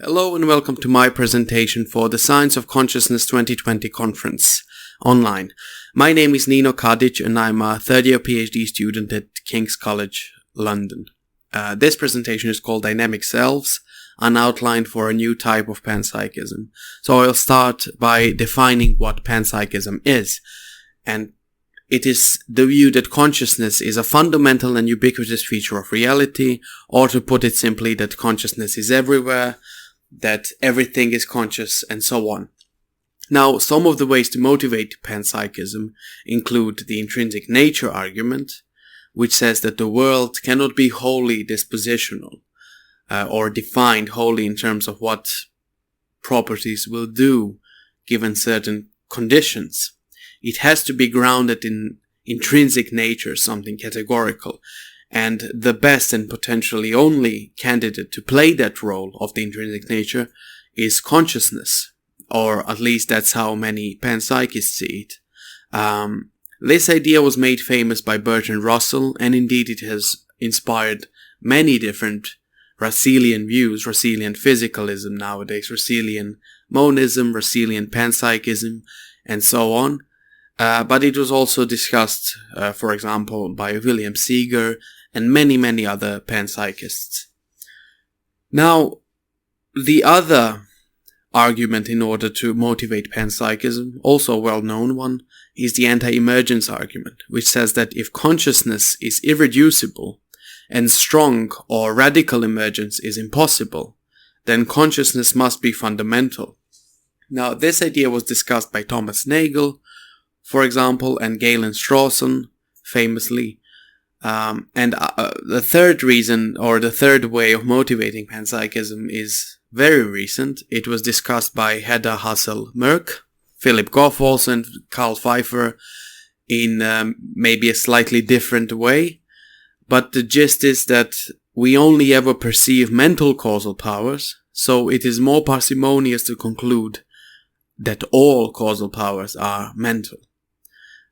Hello and welcome to my presentation for the Science of Consciousness 2020 conference online. My name is Nino Kadic and I'm a third-year PhD student at King's College, London. This presentation is called Dynamic Selves, an outline for a new type of panpsychism. So I'll start by defining what panpsychism is. And it is the view that consciousness is a fundamental and ubiquitous feature of reality, or to put it simply, that consciousness is everywhere, that everything is conscious, and so on. Now, some of the ways to motivate panpsychism include the intrinsic nature argument, which says that the world cannot be wholly dispositional, or defined wholly in terms of what properties will do given certain conditions. It has to be grounded in intrinsic nature, something categorical. And the best and potentially only candidate to play that role of the intrinsic nature is consciousness, or at least that's how many panpsychists see it. This idea was made famous by Bertrand Russell, and indeed it has inspired many different Russellian views, Russellian physicalism nowadays, Russellian monism, Russellian panpsychism, and so on. But it was also discussed, for example, by William Seeger and many other panpsychists. Now, the other argument in order to motivate panpsychism, also a well-known one, is the anti-emergence argument, which says that if consciousness is irreducible and strong or radical emergence is impossible, then consciousness must be fundamental. Now, this idea was discussed by Thomas Nagel, for example, and Galen Strawson, famously. The third reason, or the third way of motivating panpsychism, is very recent. It was discussed by Hedda Hassel-Merck, Philip Goff also, and Carl Pfeiffer in maybe a slightly different way. But the gist is that we only ever perceive mental causal powers, so it is more parsimonious to conclude that all causal powers are mental.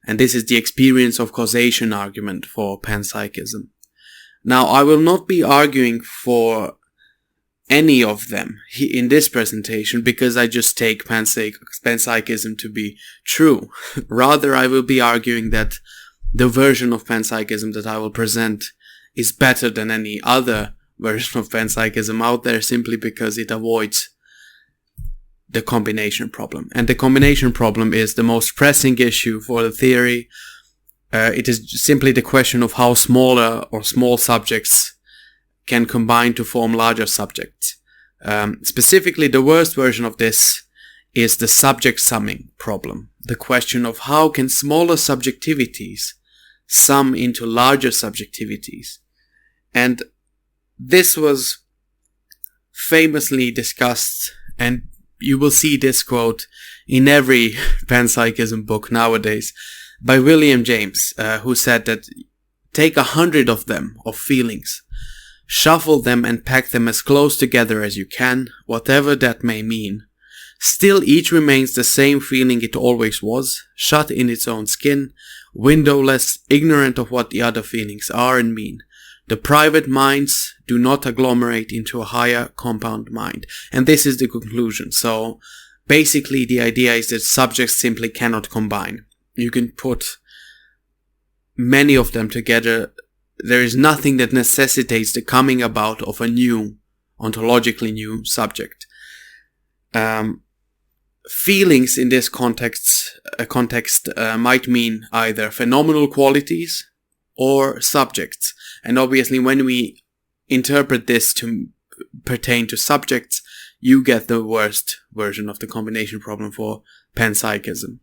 And this is the experience of causation argument for panpsychism. Now, I will not be arguing for any of them in this presentation because I just take panpsychism to be true. Rather, I will be arguing that the version of panpsychism that I will present is better than any other version of panpsychism out there, simply because it avoids the combination problem. And the combination problem is the most pressing issue for the theory. It is simply the question of how smaller or small subjects can combine to form larger subjects. Specifically, the worst version of this is the subject summing problem. The question of how can smaller subjectivities sum into larger subjectivities. And this was famously discussed, and you will see this quote in every panpsychism book nowadays, by William James, who said that take 100 of them, of feelings, shuffle them and pack them as close together as you can, whatever that may mean. Still each remains the same feeling it always was, shut in its own skin, windowless, ignorant of what the other feelings are and mean. The private minds do not agglomerate into a higher compound mind. And this is the conclusion. So basically the idea is that subjects simply cannot combine. You can put many of them together. There is nothing that necessitates the coming about of a new, ontologically new subject. Feelings in this context might mean either phenomenal qualities or subjects. And obviously when we interpret this to pertain to subjects, you get the worst version of the combination problem for panpsychism.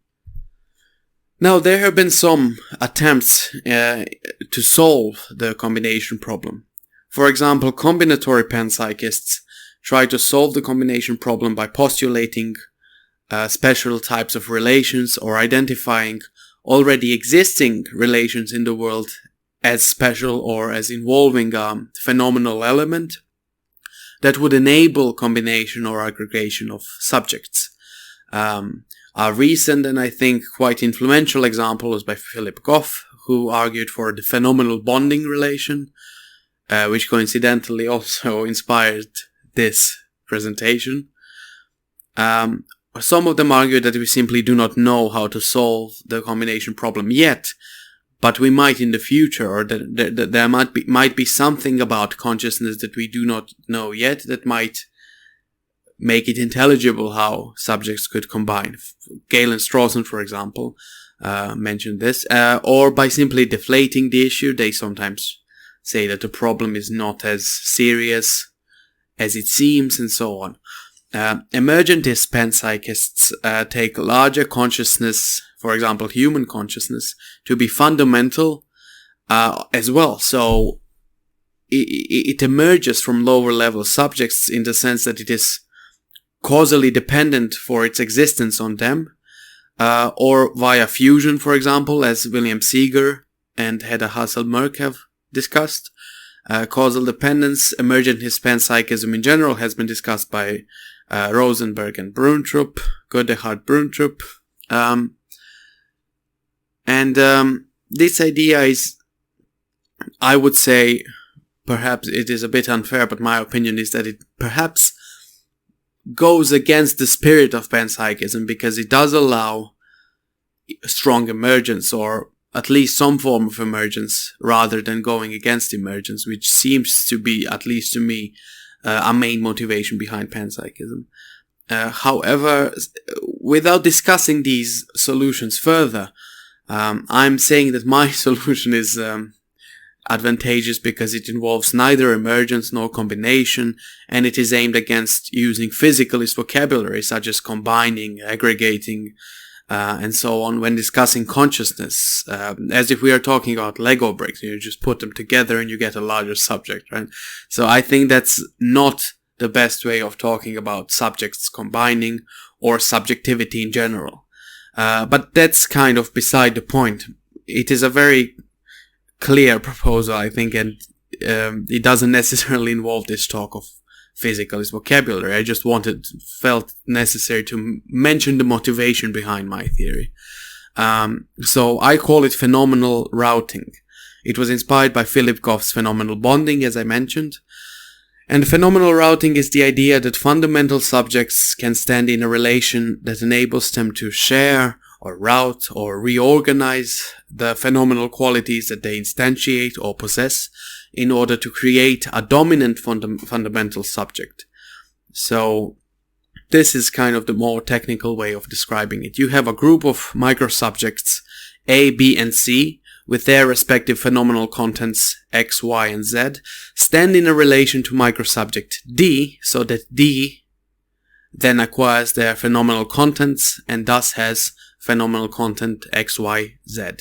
Now, there have been some attempts to solve the combination problem. For example, combinatory panpsychists try to solve the combination problem by postulating special types of relations or identifying already existing relations in the world as special or as involving a phenomenal element that would enable combination or aggregation of subjects. A recent and I think quite influential example was by Philip Goff, who argued for the phenomenal bonding relation, which coincidentally also inspired this presentation. Some of them argue that we simply do not know how to solve the combination problem yet, but we might in the future, or that there might be something about consciousness that we do not know yet that might make it intelligible how subjects could combine. Galen Strawson, for example, mentioned this, or by simply deflating the issue. They sometimes say that the problem is not as serious as it seems, and so on. Emergentist panpsychists take larger consciousness, for example human consciousness, to be fundamental as well. So it emerges from lower level subjects in the sense that it is causally dependent for its existence on them, or via fusion, for example, as William Seeger and Hedda Hassel-Merck have discussed. Causal dependence, emergentist panpsychism in general, has been discussed by Rosenberg and Bruntrup, Godehard-Bruntrup. This idea is, I would say, perhaps it is a bit unfair, but my opinion is that it perhaps goes against the spirit of panpsychism, because it does allow strong emergence, or at least some form of emergence, rather than going against emergence, which seems to be, at least to me, a main motivation behind panpsychism. However, without discussing these solutions further, I'm saying that my solution is advantageous because it involves neither emergence nor combination, and it is aimed against using physicalist vocabulary such as combining, aggregating, and so on when discussing consciousness, as if we are talking about Lego bricks. You just put them together and you get a larger subject, right? So I think that's not the best way of talking about subjects combining or subjectivity in general. But that's kind of beside the point. It is a very clear proposal, I think, and it doesn't necessarily involve this talk of physicalist vocabulary. I just felt necessary to mention the motivation behind my theory. So I call it phenomenal routing. It was inspired by Philip Goff's phenomenal bonding, as I mentioned. And phenomenal routing is the idea that fundamental subjects can stand in a relation that enables them to share or route or reorganize the phenomenal qualities that they instantiate or possess in order to create a dominant fundamental subject. So this is kind of the more technical way of describing it. You have a group of microsubjects A, B, and C with their respective phenomenal contents X, Y, and Z stand in a relation to microsubject D, so that D then acquires their phenomenal contents and thus has phenomenal content X, Y, Z,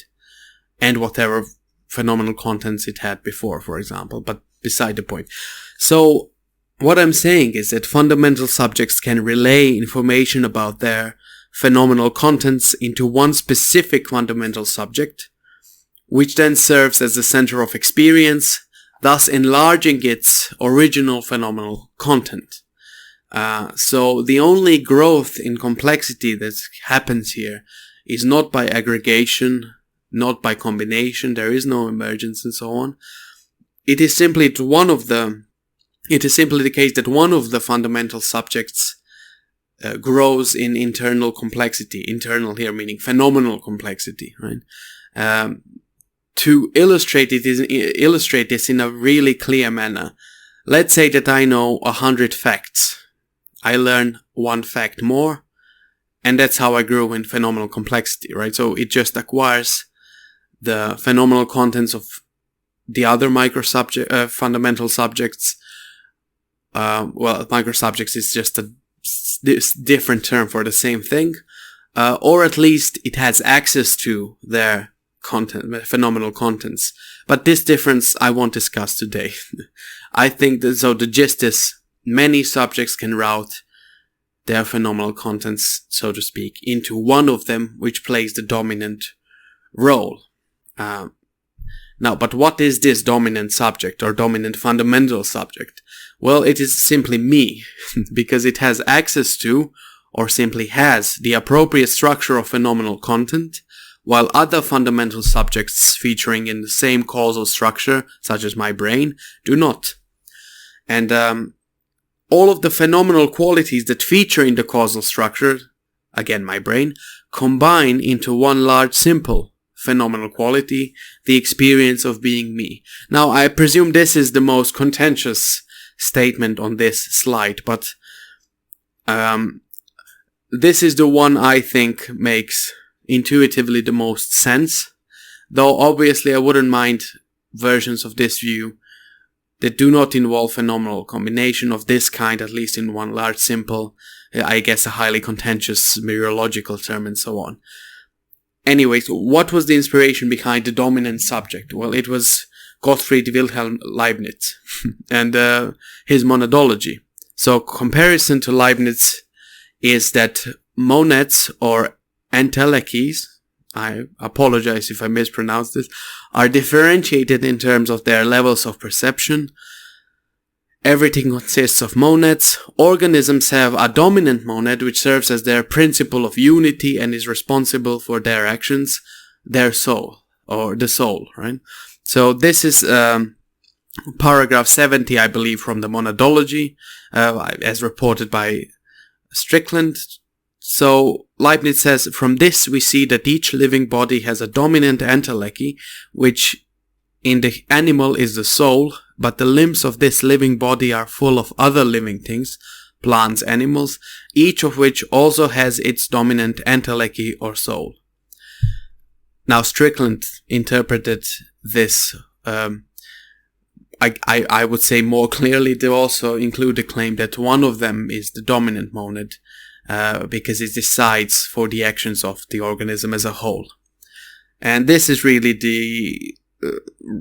and whatever phenomenal contents it had before, for example, but beside the point. So what I'm saying is that fundamental subjects can relay information about their phenomenal contents into one specific fundamental subject, which then serves as the center of experience, thus enlarging its original phenomenal content. So the only growth in complexity that happens here is not by aggregation, not by combination. There is no emergence and so on. It is simply the case that one of the fundamental subjects grows in internal complexity. Internal here meaning phenomenal complexity, right? To illustrate this in a really clear manner, let's say that I know 100 facts. I learn one fact more, and that's how I grew in phenomenal complexity, right? So it just acquires the phenomenal contents of the other fundamental subjects. Microsubjects is just a different term for the same thing, or at least it has access to their phenomenal contents. But this difference I won't discuss today. I think that, so the gist is, many subjects can route their phenomenal contents, so to speak, into one of them, which plays the dominant role. Now, but what is this dominant subject or dominant fundamental subject? Well, it is simply me, because it has access to, or simply has, the appropriate structure of phenomenal content, while other fundamental subjects featuring in the same causal structure, such as my brain, do not. And all of the phenomenal qualities that feature in the causal structure, again my brain, combine into one large simple phenomenal quality, the experience of being me. Now, I presume this is the most contentious statement on this slide, but this is the one I think makes intuitively the most sense, though obviously I wouldn't mind versions of this view that do not involve phenomenal combination of this kind, at least in one large simple, I guess a highly contentious Mereological term and so on. Anyways, what was the inspiration behind the dominant subject? Well, it was Gottfried Wilhelm Leibniz and his monadology. So comparison to Leibniz is that monads or entelechies, I apologize if I mispronounced this, are differentiated in terms of their levels of perception. Everything consists of monads. Organisms have a dominant monad which serves as their principle of unity and is responsible for their actions, their soul, or the soul, right? So this is paragraph 70, I believe, from the monadology, as reported by Strickland. So Leibniz says, from this we see that each living body has a dominant entelechy, which in the animal is the soul, but the limbs of this living body are full of other living things, plants, animals, each of which also has its dominant entelechy or soul. Now Strickland interpreted this, I would say more clearly, to also include the claim that one of them is the dominant monad, because it decides for the actions of the organism as a whole. And this is really the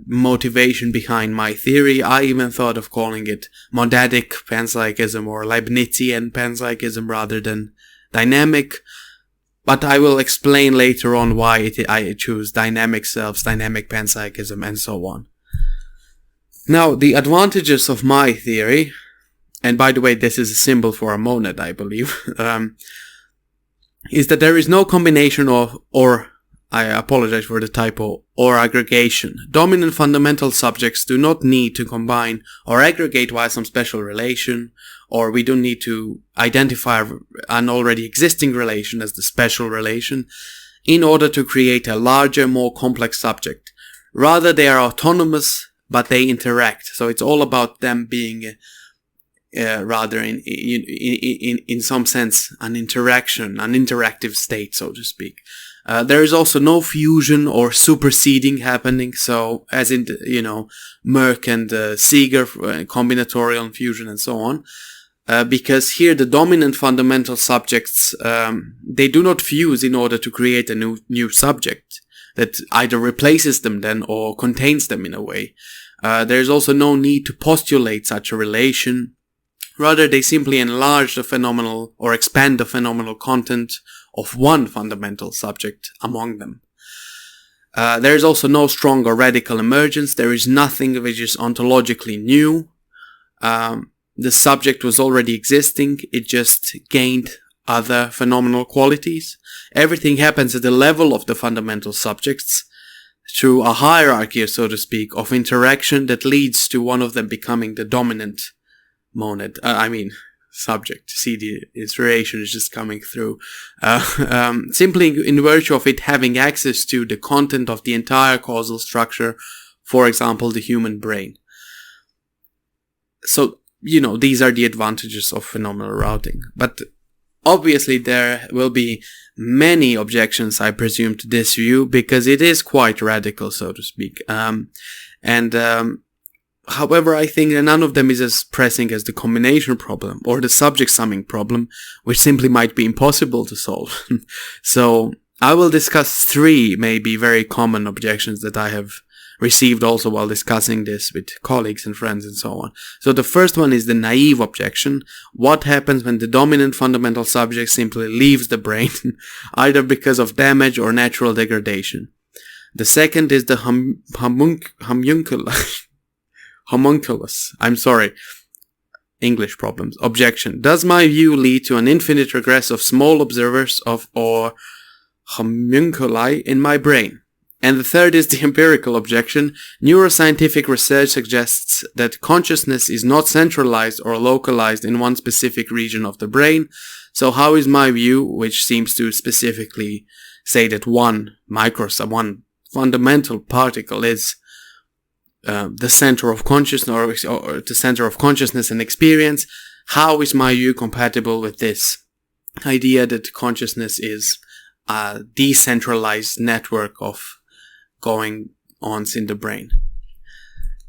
motivation behind my theory. I even thought of calling it monadic panpsychism or Leibnizian panpsychism rather than dynamic, but I will explain later on why I choose dynamic selves, dynamic panpsychism, and so on. Now, the advantages of my theory, and by the way, this is a symbol for a monad, I believe, is that there is no combination of, or I apologize for the typo, or aggregation. Dominant fundamental subjects do not need to combine or aggregate via some special relation, or we don't need to identify an already existing relation as the special relation in order to create a larger, more complex subject. Rather, they are autonomous, but they interact. So it's all about them being rather in some sense an interaction, an interactive state, so to speak. There is also no fusion or superseding happening, so as in, Merck and Seeger, combinatorial fusion and so on, because here the dominant fundamental subjects, they do not fuse in order to create a new subject that either replaces them then or contains them in a way. There is also no need to postulate such a relation. Rather, they simply enlarge the phenomenal or expand the phenomenal content of one fundamental subject among them. There is also no strong or radical emergence. There is nothing which is ontologically new. The subject was already existing. It just gained other phenomenal qualities. Everything happens at the level of the fundamental subjects through a hierarchy, so to speak, of interaction that leads to one of them becoming the dominant monad. Subject. See, the inspiration is just coming through. Simply in virtue of it having access to the content of the entire causal structure, for example, the human brain. So, these are the advantages of phenomenal routing. But obviously there will be many objections, I presume, to this view, because it is quite radical, so to speak. However, I think that none of them is as pressing as the combination problem or the subject summing problem, which simply might be impossible to solve. So I will discuss three maybe very common objections that I have received also while discussing this with colleagues and friends and so on. So the first one is the naive objection. What happens when the dominant fundamental subject simply leaves the brain, either because of damage or natural degradation? The second is the homunculus. English problems. Objection. Does my view lead to an infinite regress of small observers of or homunculi in my brain? And the third is the empirical objection. Neuroscientific research suggests that consciousness is not centralized or localized in one specific region of the brain. So how is my view, which seems to specifically say that one fundamental particle is the center of consciousness or the center of consciousness and experience, how is my view compatible with this idea that consciousness is a decentralized network of going ons in the brain?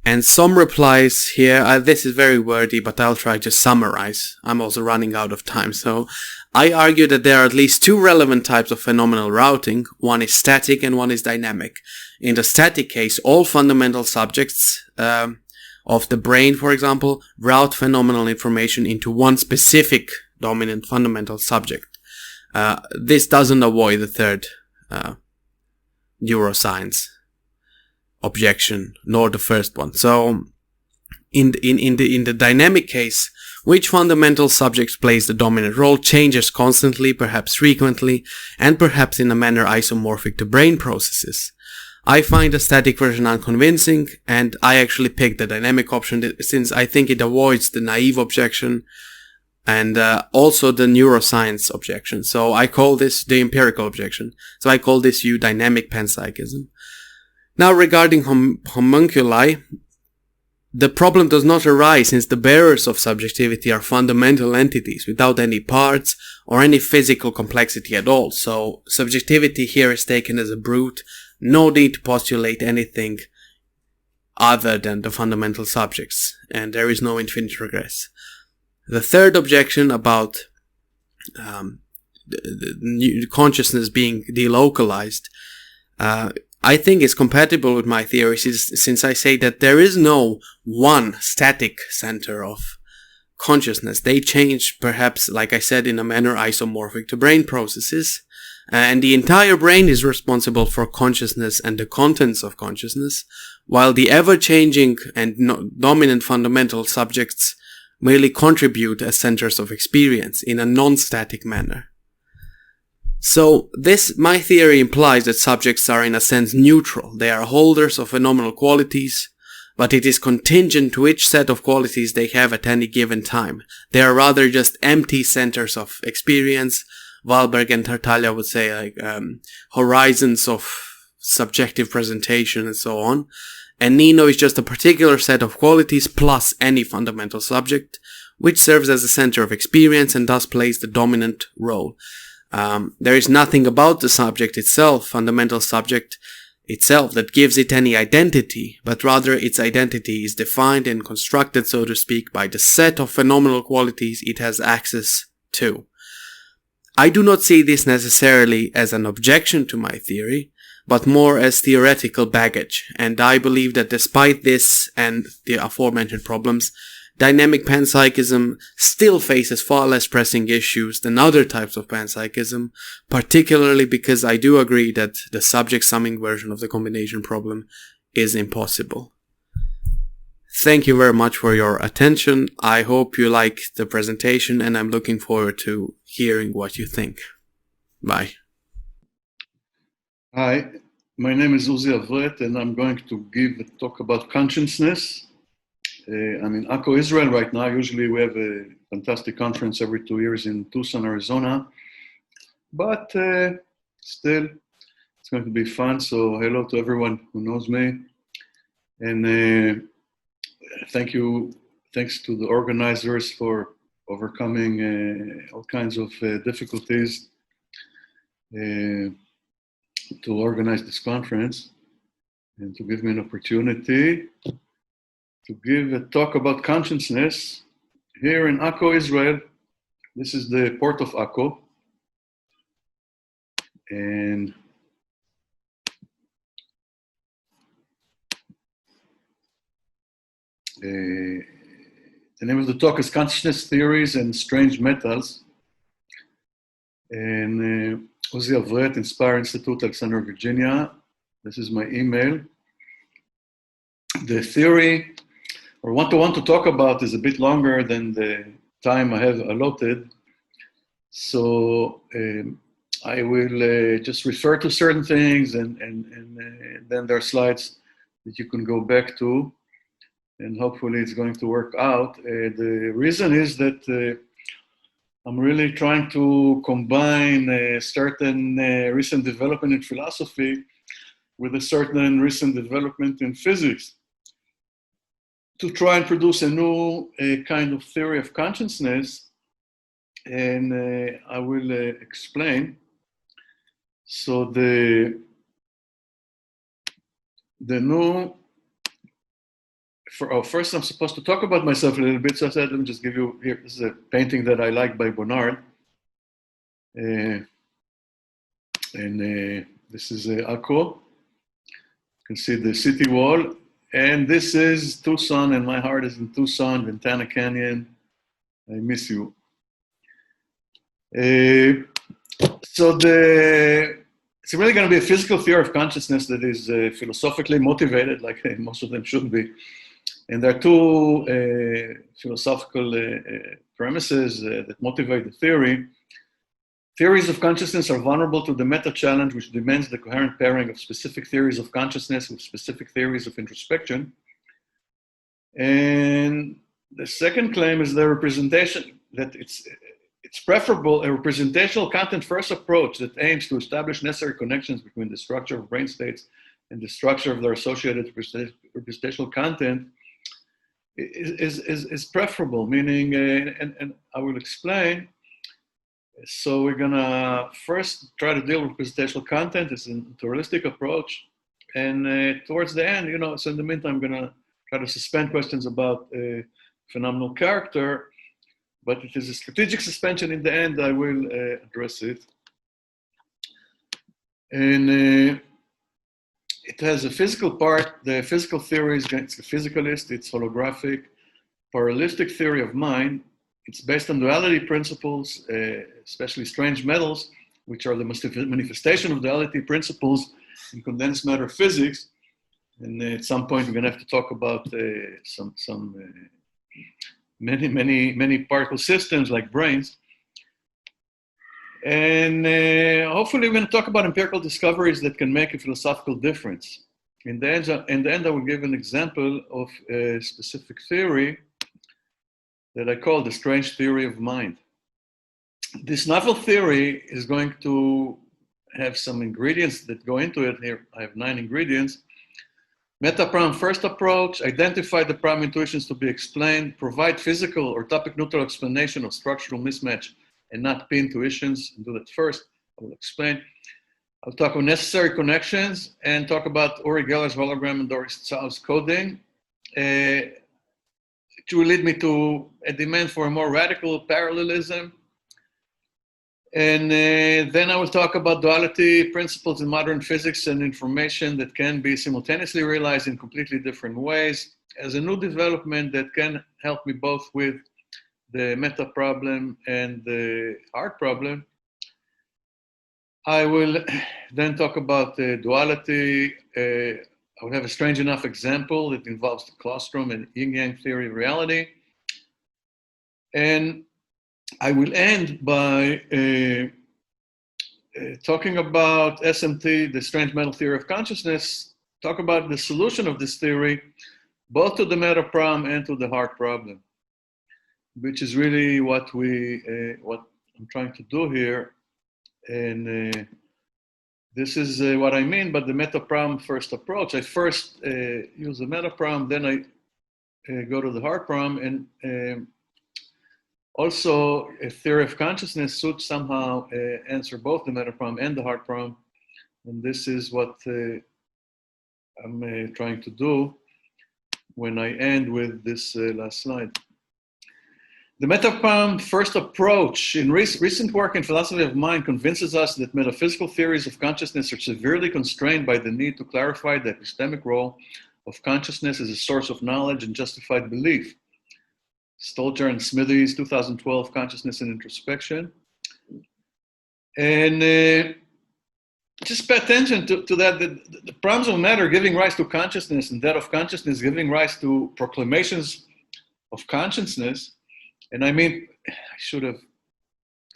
And some replies here, this is very wordy, but I'll try to summarize. I'm also running out of time. So I argue that there are at least two relevant types of phenomenal routing. One is static and one is dynamic. In the static case, all fundamental subjects of the brain, for example, route phenomenal information into one specific dominant fundamental subject. This doesn't avoid the third neuroscience objection, nor the first one. So in the dynamic case, which fundamental subject plays the dominant role changes constantly, perhaps frequently, and perhaps in a manner isomorphic to brain processes. I find the static version unconvincing, and I actually picked the dynamic option since I think it avoids the naive objection and also the neuroscience objection. So I call this the empirical objection. So I call this view dynamic panpsychism. Now, regarding homunculi, the problem does not arise since the bearers of subjectivity are fundamental entities without any parts or any physical complexity at all. So subjectivity here is taken as a brute, no need to postulate anything other than the fundamental subjects, and there is no infinite regress. The third objection about the consciousness being delocalized, I think is compatible with my theory since I say that there is no one static center of consciousness. They change, perhaps, like I said, in a manner isomorphic to brain processes. And the entire brain is responsible for consciousness and the contents of consciousness, while the ever-changing and dominant fundamental subjects merely contribute as centers of experience in a non-static manner. So my theory implies that subjects are in a sense neutral. They are holders of phenomenal qualities, but it is contingent to which set of qualities they have at any given time. They are rather just empty centers of experience. Wahlberg and Tartaglia would say horizons of subjective presentation and so on. And Nino is just a particular set of qualities plus any fundamental subject, which serves as a center of experience and thus plays the dominant role. There is nothing about the subject itself, fundamental subject itself, that gives it any identity, but rather its identity is defined and constructed, so to speak, by the set of phenomenal qualities it has access to. I do not see this necessarily as an objection to my theory, but more as theoretical baggage, and I believe that despite this and the aforementioned problems, dynamic panpsychism still faces far less pressing issues than other types of panpsychism, particularly because I do agree that the subject-summing version of the combination problem is impossible. Thank you very much for your attention. I hope you liked the presentation, and I'm looking forward to hearing what you think. Bye. Hi, my name is Uziel, and I'm going to give a talk about consciousness. I'm in Akko, Israel right now. Usually we have a fantastic conference every 2 years in Tucson, Arizona. But still, it's going to be fun. So hello to everyone who knows me. And thanks to the organizers for overcoming all kinds of difficulties to organize this conference and to give me an opportunity to give a talk about consciousness here in Akko, Israel. This is the port of Akko. And the name of the talk is Consciousness Theories and Strange Metals. And Uziel, Inspire Institute, Alexandria, Virginia. This is my email. The theory, or what I want to talk about, is a bit longer than the time I have allotted. So I will just refer to certain things, and then there are slides that you can go back to, and hopefully it's going to work out. The reason is that I'm really trying to combine a certain recent development in philosophy with a certain recent development in physics to try and produce a new kind of theory of consciousness, and I will explain. So the new, first I'm supposed to talk about myself a little bit, so I said, let me just give you, here, this is a painting that I like by Bonnard. And this is Akko. You can see the city wall. And this is Tucson, and my heart is in Tucson, Ventana Canyon. I miss you. So it's really going to be a physical theory of consciousness that is philosophically motivated, like most of them should be. And there are two philosophical premises that motivate the theory. Theories of consciousness are vulnerable to the meta-challenge, which demands the coherent pairing of specific theories of consciousness with specific theories of introspection. And the second claim is the representation, that it's preferable a representational content-first approach that aims to establish necessary connections between the structure of brain states and the structure of their associated representational content is preferable, meaning, and I will explain. So we're gonna first try to deal with representational content. It's a naturalistic approach, and towards the end, so in the meantime, I'm gonna try to suspend questions about phenomenal character, but it is a strategic suspension. In the end, I will address it. And it has a physical part. The physical theory it's a physicalist, it's holographic. Parallelistic theory of mind, it's based on duality principles, especially strange metals, which are the manifestation of duality principles in condensed matter physics. And at some point, we're going to have to talk about many particle systems like brains. And hopefully, we're going to talk about empirical discoveries that can make a philosophical difference. In the end, I will give an example of a specific theory that I call the strange theory of mind. This novel theory is going to have some ingredients that go into it. Here, I have 9 ingredients. Meta-pram first approach, identify the pram intuitions to be explained, provide physical or topic-neutral explanation of structural mismatch and not P intuitions, and do that first. I will explain. I'll talk about necessary connections and talk about Uri Geller's hologram and Doris Tsau's coding. Which will lead me to a demand for a more radical parallelism. And then I will talk about duality principles in modern physics and information that can be simultaneously realized in completely different ways as a new development that can help me both with the meta problem and the heart problem. I will then talk about duality. I will have a strange enough example that involves the claustrum and Yin-Yang theory of reality. And I will end by talking about SMT, the strange metal theory of consciousness, talk about the solution of this theory, both to the meta problem and to the heart problem, which is really what I'm trying to do here. And this is what I mean by the meta-pram first approach. I first use the meta-pram, then I go to the heart-pram, and also a theory of consciousness should somehow answer both the meta-pram and the heart-pram. And this is what I'm trying to do when I end with this last slide. The meta-pram first approach in recent work in philosophy of mind convinces us that metaphysical theories of consciousness are severely constrained by the need to clarify the epistemic role of consciousness as a source of knowledge and justified belief. Stolzer and Smithies, 2012, Consciousness and Introspection. And just pay attention to that. The problems of matter giving rise to consciousness and that of consciousness giving rise to proclamations of consciousness. And I mean, I should have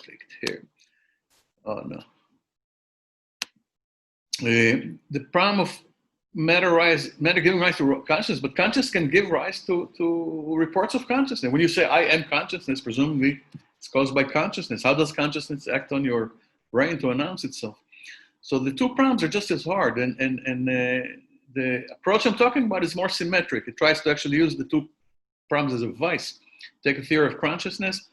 clicked here. Oh no, the problem of matter giving rise to consciousness, but consciousness can give rise to reports of consciousness. When you say I am consciousness, presumably it's caused by consciousness. How does consciousness act on your brain to announce itself? So the two problems are just as hard, and the approach I'm talking about is more symmetric. It tries to actually use the two problems as a vice. Take a theory of consciousness,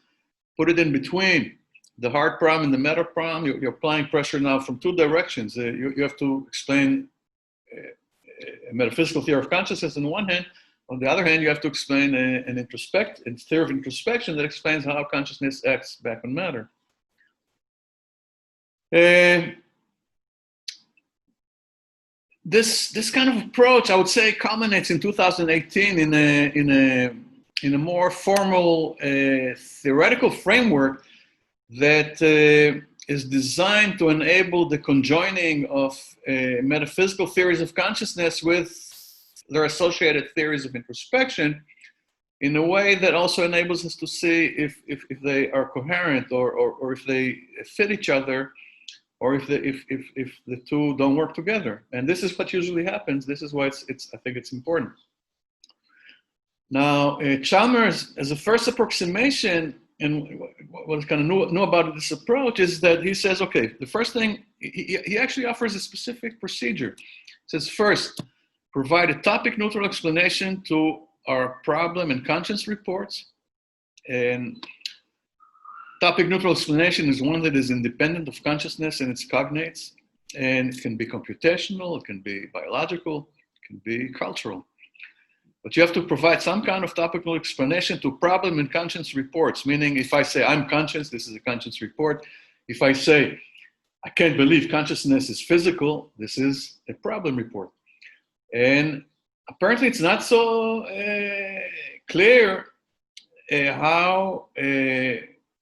put it in between the hard problem and the meta problem. You're applying pressure now from two directions. You have to explain a metaphysical theory of consciousness on the one hand. On the other hand, you have to explain a theory of introspection that explains how consciousness acts back on matter. This kind of approach, I would say, culminates in 2018 in a more formal theoretical framework that is designed to enable the conjoining of metaphysical theories of consciousness with their associated theories of introspection in a way that also enables us to see if they are coherent or if they fit each other, or if the two don't work together. And this is what usually happens. This is why I think it's important. Now, Chalmers, as a first approximation, and what's kind of new about this approach is that he says, okay, the first thing, he actually offers a specific procedure. He says, first, provide a topic-neutral explanation to our problem and conscience reports. And topic-neutral explanation is one that is independent of consciousness and its cognates. And it can be computational, it can be biological, it can be cultural. But you have to provide some kind of topical explanation to problem and conscience reports, meaning if I say I'm conscious, this is a conscience report. If I say I can't believe consciousness is physical, this is a problem report. And apparently it's not so clear how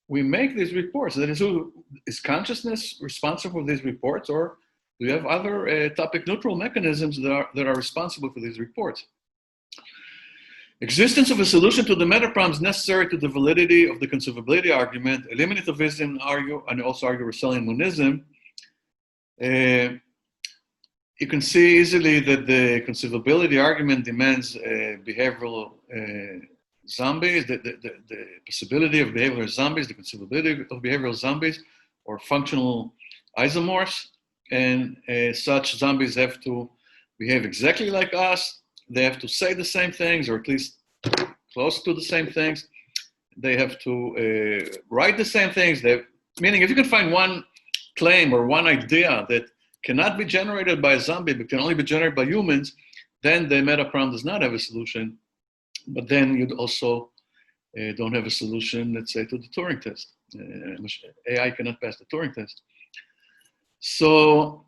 we make these reports. That is consciousness responsible for these reports, or do we have other topic-neutral mechanisms that are responsible for these reports? Existence of a solution to the meta problem is necessary to the validity of the conceivability argument. Eliminativism and also argue Russellian monism. You can see easily that the conceivability argument demands behavioral zombies, the possibility of behavioral zombies, the conceivability of behavioral zombies, or functional isomorphs. And such zombies have to behave exactly like us. They have to say the same things, or at least close to the same things. They have to write the same things. Meaning, if you can find one claim or one idea that cannot be generated by a zombie, but can only be generated by humans, then the meta problem does not have a solution. But then you'd also don't have a solution, let's say, to the Turing test. AI cannot pass the Turing test. So,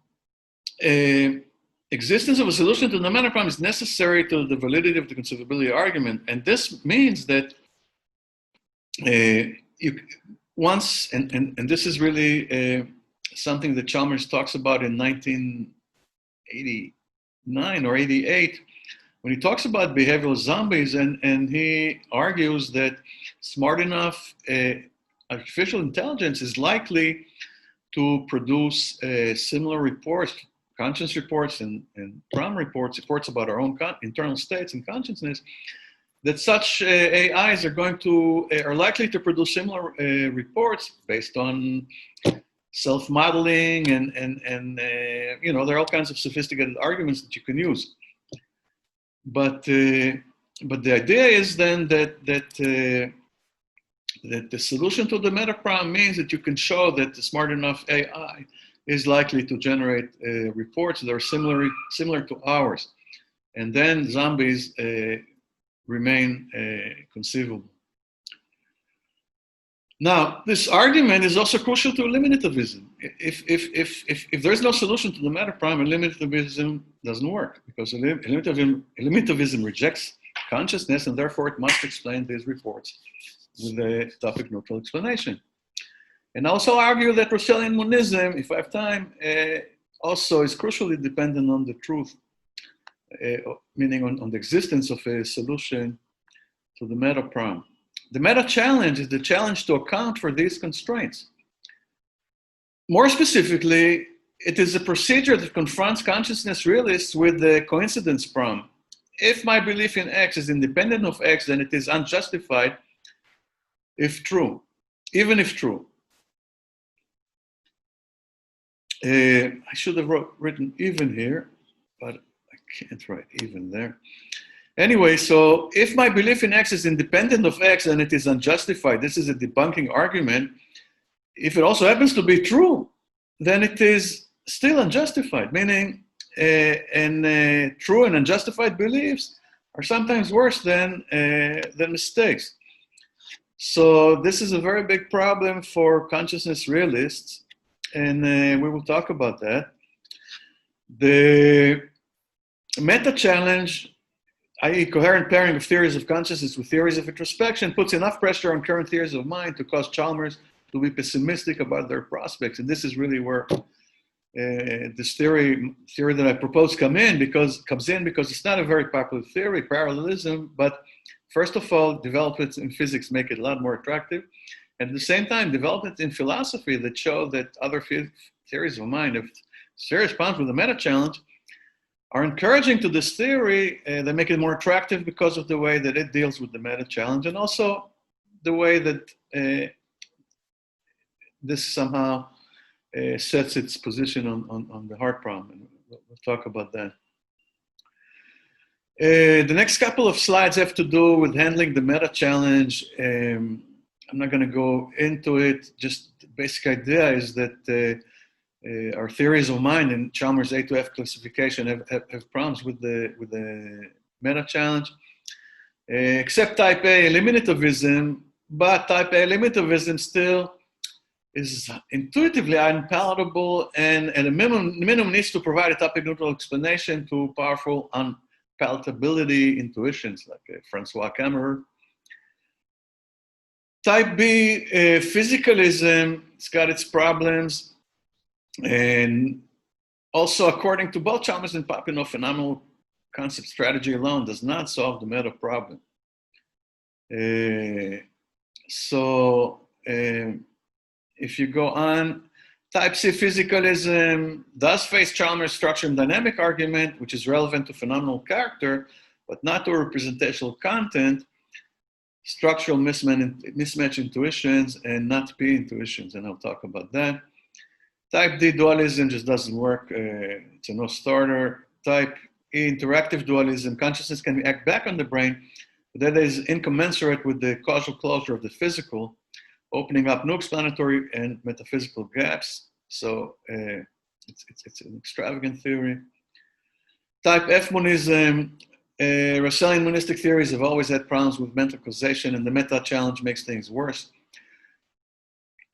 existence of a solution to the meta problem is necessary to the validity of the conceivability argument. And this means that once, and this is really something that Chalmers talks about in 1989 or 88, when he talks about behavioral zombies, and he argues that smart enough artificial intelligence is likely to produce similar reports, conscience reports and problem reports about our own internal states and consciousness, that such AIs are likely to produce similar reports based on self-modeling and there are all kinds of sophisticated arguments that you can use. But the idea is then that the solution to the meta problem means that you can show that the smart enough AI is likely to generate reports that are similar to ours, and then zombies remain conceivable. Now, this argument is also crucial to eliminativism. If there's no solution to the meta problem, eliminativism doesn't work, because eliminativism rejects consciousness, and therefore it must explain these reports with a topic-neutral explanation. And also argue that Russellian monism, if I have time, also is crucially dependent on the truth, meaning on the existence of a solution to the meta problem. The meta challenge is the challenge to account for these constraints. More specifically, it is a procedure that confronts consciousness realists with the coincidence problem. If my belief in X is independent of X, then it is unjustified if true, even if true. I should have written even here, but I can't write even there. Anyway, so if my belief in X is independent of X, then it is unjustified. This is a debunking argument. If it also happens to be true, then it is still unjustified, meaning true and unjustified beliefs are sometimes worse than mistakes. So this is a very big problem for consciousness realists, and we will talk about that. The meta challenge, i.e. coherent pairing of theories of consciousness with theories of introspection, puts enough pressure on current theories of mind to cause Chalmers to be pessimistic about their prospects. And this is really where this theory that I propose comes in because it's not a very popular theory, parallelism, but first of all, developments in physics make it a lot more attractive. And at the same time, developments in philosophy that show that other theories of mind have serious problems with the meta challenge are encouraging to this theory. They make it more attractive because of the way that it deals with the meta challenge, and also the way that this somehow sets its position on the heart problem. And we'll talk about that. The next couple of slides have to do with handling the meta challenge. I'm not going to go into it. Just the basic idea is that our theories of mind in Chalmers A to F classification have problems with the meta challenge, except type A eliminativism, but type A eliminativism still is intuitively unpalatable and at a minimum needs to provide a topic neutral explanation to powerful unpalatability intuitions like Francois Kammerer. Type B, physicalism, it's got its problems. And also, according to both Chalmers and Papino, phenomenal concept strategy alone does not solve the meta problem. If you go on, type C physicalism does face Chalmers' structure and dynamic argument, which is relevant to phenomenal character, but not to representational content, structural mismatch intuitions, and not P intuitions, and I'll talk about that. Type D dualism just doesn't work. It's a no-starter. Type E interactive dualism, consciousness can act back on the brain, but that is incommensurate with the causal closure of the physical, opening up new explanatory and metaphysical gaps. So it's an extravagant theory. Type F monism, Russellian monistic theories have always had problems with mental causation, and the meta challenge makes things worse.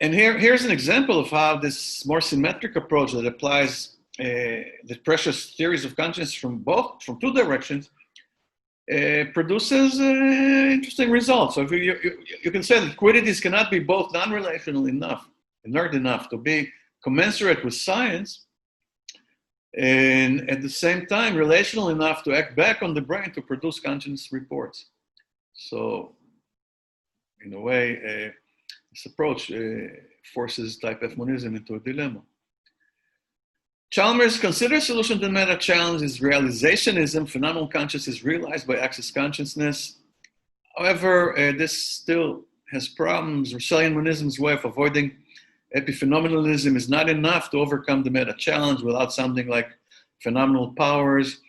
And here's an example of how this more symmetric approach that applies the precious theories of consciousness from two directions produces interesting results. So if you can say that quiddities cannot be both non-relational enough, inert enough to be commensurate with science, and at the same time relational enough to act back on the brain to produce conscious reports. So in a way, this approach forces type F monism into a dilemma. Chalmers considers solution to the meta challenge is realizationism. Phenomenal consciousness is realized by access consciousness. However, this still has problems. Russellian monism's way of avoiding epiphenomenalism is not enough to overcome the meta challenge without something like phenomenal powers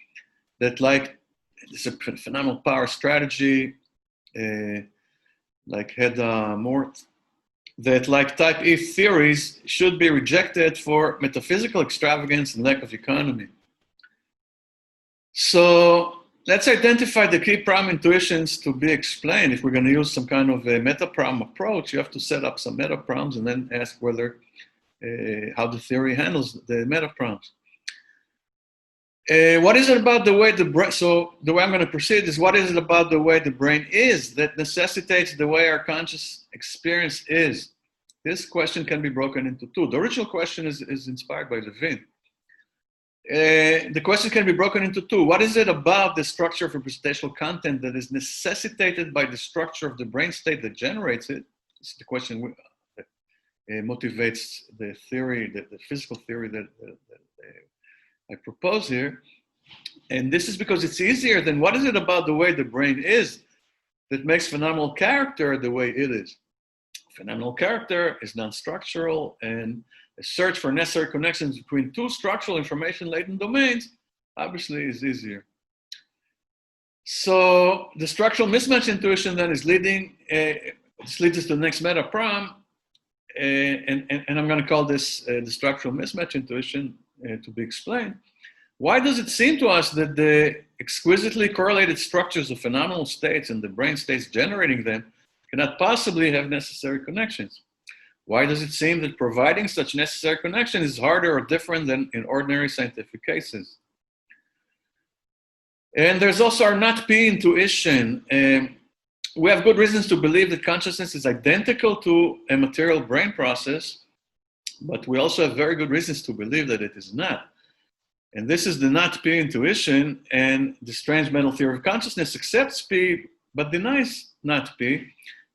that, like, it's a phenomenal power strategy, like Hedda Mort, that, like type E theories, should be rejected for metaphysical extravagance and lack of economy. So let's identify the key problem intuitions to be explained. If we're going to use some kind of a meta-problem approach, you have to set up some meta-problems and then ask whether, how the theory handles the meta-problems. What is it about the way the brain, so the way I'm going to proceed is, what is it about the way the brain is that necessitates the way our conscious experience is? This question can be broken into two. The original question is inspired by Levin. The question can be broken into two. What is it about the structure of representational content that is necessitated by the structure of the brain state that generates it? This is the question motivates the theory, the physical theory that I propose here. And this is because it's easier than what is it about the way the brain is that makes phenomenal character the way it is. Phenomenal character is non-structural, and a search for necessary connections between two structural information latent domains obviously is easier. So the structural mismatch intuition then is leading, this leads us to the next meta problem, and I'm going to call this the structural mismatch intuition to be explained. Why does it seem to us that the exquisitely correlated structures of phenomenal states and the brain states generating them cannot possibly have necessary connections? Why does it seem that providing such necessary connection is harder or different than in ordinary scientific cases? And there's also our not P intuition. We have good reasons to believe that consciousness is identical to a material brain process, but we also have very good reasons to believe that it is not. And this is the not P intuition, and the strange mental theory of consciousness accepts P, but denies not P,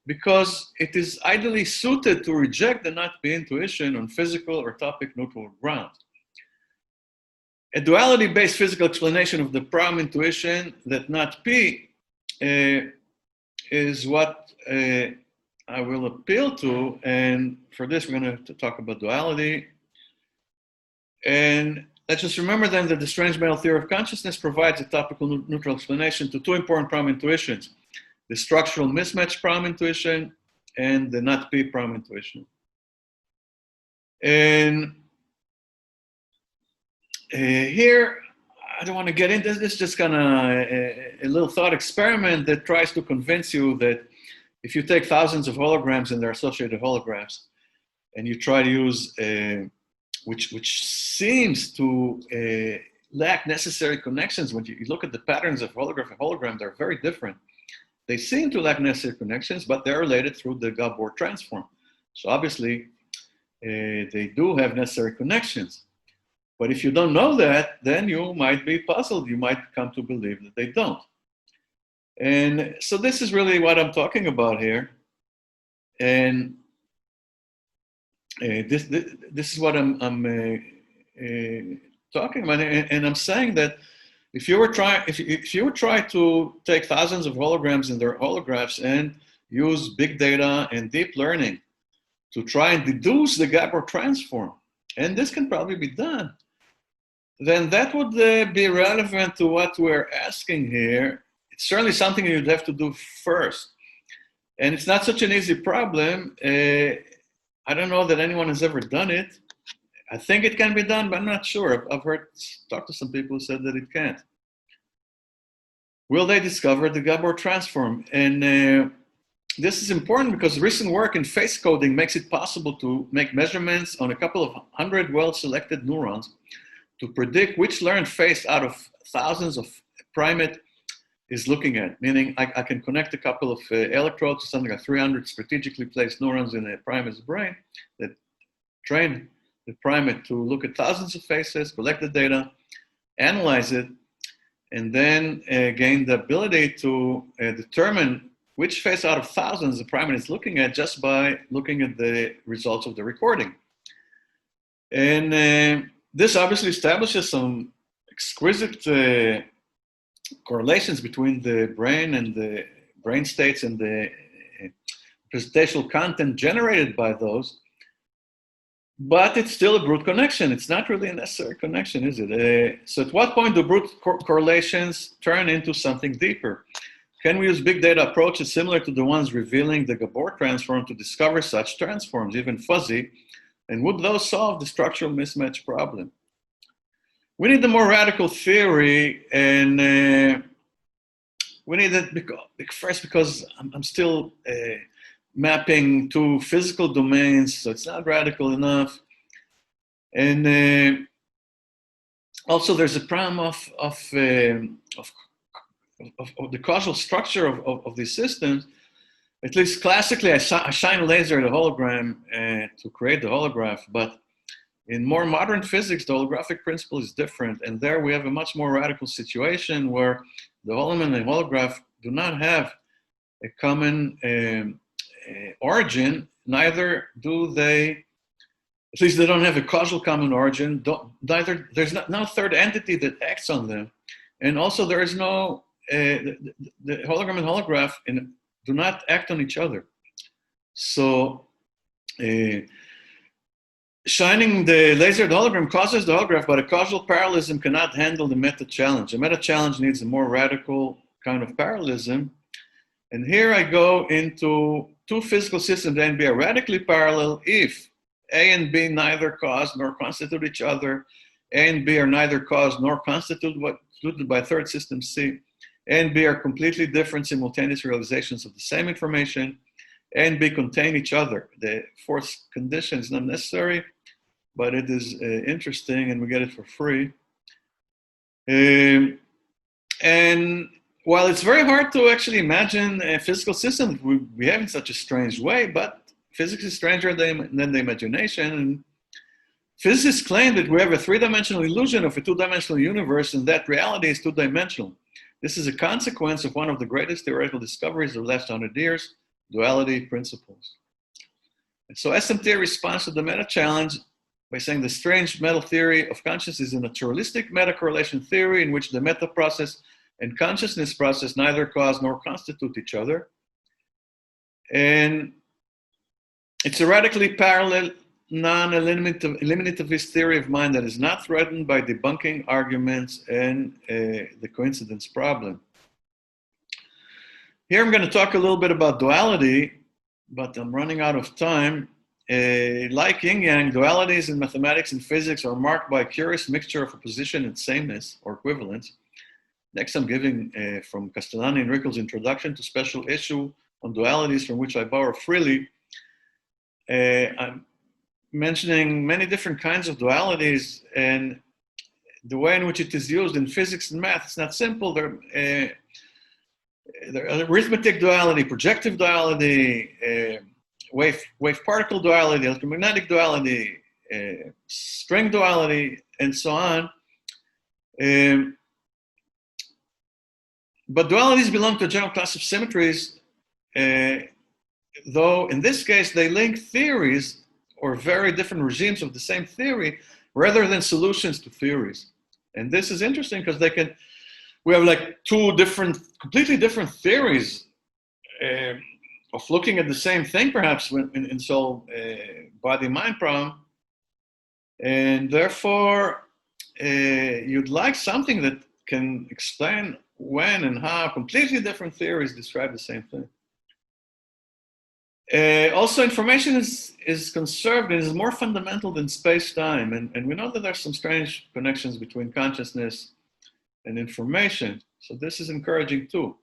because it is ideally suited to reject the not P intuition on physical or topic neutral grounds. A duality-based physical explanation of the problem intuition that not P is what I will appeal to, and for this we're going to talk about duality. And let's just remember then that the strange mental theory of consciousness provides a topical neutral explanation to two important problem intuitions: the structural mismatch problem intuition and the not P problem intuition. And here, I don't want to get into this, just kind of a little thought experiment that tries to convince you that if you take thousands of holograms and their associated holographs, and you try to use, which seems to lack necessary connections. When you look at the patterns of holograph and hologram, they're very different. They seem to lack necessary connections, but they're related through the Gabor transform. So obviously, they do have necessary connections. But if you don't know that, then you might be puzzled. You might come to believe that they don't. And so this is really what I'm talking about here. And this is what I'm talking about. And I'm saying that if you would try to take thousands of holograms and their holographs and use big data and deep learning to try and deduce the Gabor transform, and this can probably be done, then that would be relevant to what we're asking here. It's certainly something you'd have to do first. And it's not such an easy problem. I don't know that anyone has ever done it. I think it can be done, but I'm not sure. I've talked to some people who said that it can't. Will they discover the Gabor transform? And this is important because recent work in face coding makes it possible to make measurements on a couple of hundred well-selected neurons to predict which learned face out of thousands of primate is looking at. Meaning I can connect a couple of electrodes to something like 300 strategically placed neurons in a primate's brain that train the primate to look at thousands of faces, collect the data, analyze it, and then gain the ability to determine which face out of thousands the primate is looking at just by looking at the results of the recording. And this obviously establishes some exquisite correlations between the brain and the brain states and the presentational content generated by those. But it's still a brute connection. It's not really a necessary connection, is it? So at what point do brute correlations turn into something deeper? Can we use big data approaches similar to the ones revealing the Gabor transform to discover such transforms, even fuzzy? And would those solve the structural mismatch problem? We need a more radical theory, and we need it first because I'm still mapping two physical domains, so it's not radical enough. And also there's a problem of the causal structure of these systems. At least classically, I shine a laser at a hologram to create the holograph, but in more modern physics, the holographic principle is different. And there we have a much more radical situation where the hologram and the holograph do not have a common origin. neither do they, at least they don't have a causal common origin. There's no third entity that acts on them. And also there is no, the hologram and holograph do not act on each other. So shining the laser at the hologram causes the holograph, but a causal parallelism cannot handle the meta challenge. A meta challenge needs a more radical kind of parallelism. And here I go into two physical systems A and B are radically parallel if A and B neither cause nor constitute each other, A and B are neither caused nor constituted by third system C, A and B are completely different simultaneous realizations of the same information, A and B contain each other. The fourth condition is not necessary, but it is interesting and we get it for free. And while it's very hard to actually imagine a physical system we behave in such a strange way, but physics is stranger than the imagination. And physicists claim that we have a three-dimensional illusion of a two-dimensional universe and that reality is two-dimensional. This is a consequence of one of the greatest theoretical discoveries of the last 100 years, duality principles. And so SMT responds to the meta-challenge by saying the strange meta theory of consciousness is a naturalistic meta-correlation theory in which the meta process and consciousness process neither cause nor constitute each other. And it's a radically parallel, non-eliminativist theory of mind that is not threatened by debunking arguments and the coincidence problem. Here I'm going to talk a little bit about duality, but I'm running out of time. Like Yin-Yang, dualities in mathematics and physics are marked by a curious mixture of opposition and sameness, or equivalence. Next, I'm giving from Castellani and Rickle's introduction to special issue on dualities from which I borrow freely. I'm mentioning many different kinds of dualities and the way in which it is used in physics and math. It's not simple. There are arithmetic duality, projective duality, wave-particle duality, electromagnetic duality, string duality, and so on. But dualities belong to a general class of symmetries, though in this case they link theories or very different regimes of the same theory rather than solutions to theories. And this is interesting because we have like two completely different theories of looking at the same thing perhaps in soul body-mind problem. And therefore you'd like something that can explain when and how completely different theories describe the same thing. Also, information is conserved and is more fundamental than space-time. And we know that there's some strange connections between consciousness and information. So this is encouraging too.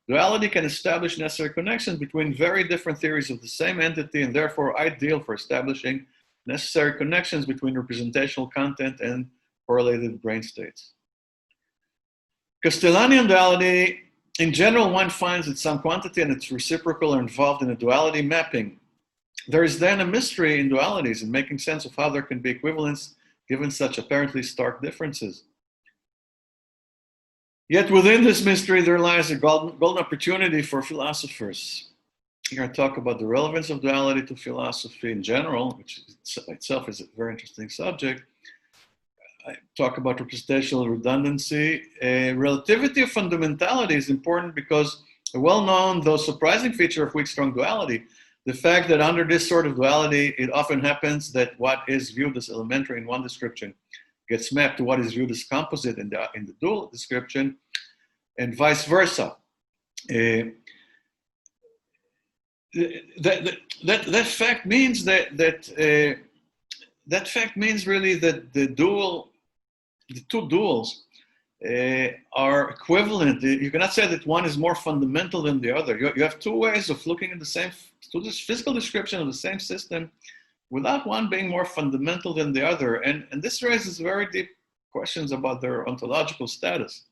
Duality can establish necessary connections between very different theories of the same entity and therefore ideal for establishing necessary connections between representational content and correlated brain states. Castellanian duality, in general, one finds that some quantity and its reciprocal are involved in a duality mapping. There is then a mystery in dualities and making sense of how there can be equivalence given such apparently stark differences. Yet within this mystery, there lies a golden opportunity for philosophers. Here I talk about the relevance of duality to philosophy in general, which itself is a very interesting subject. I talk about representational redundancy. Relativity of fundamentality is important because a well-known, though surprising feature of weak strong duality, the fact that under this sort of duality, it often happens that what is viewed as elementary in one description gets mapped to what is viewed as composite in the dual description, and vice versa. That fact means that fact means really that the two duals are equivalent. You cannot say that one is more fundamental than the other. You have two ways of looking at this physical description of the same system without one being more fundamental than the other. And this raises very deep questions about their ontological status.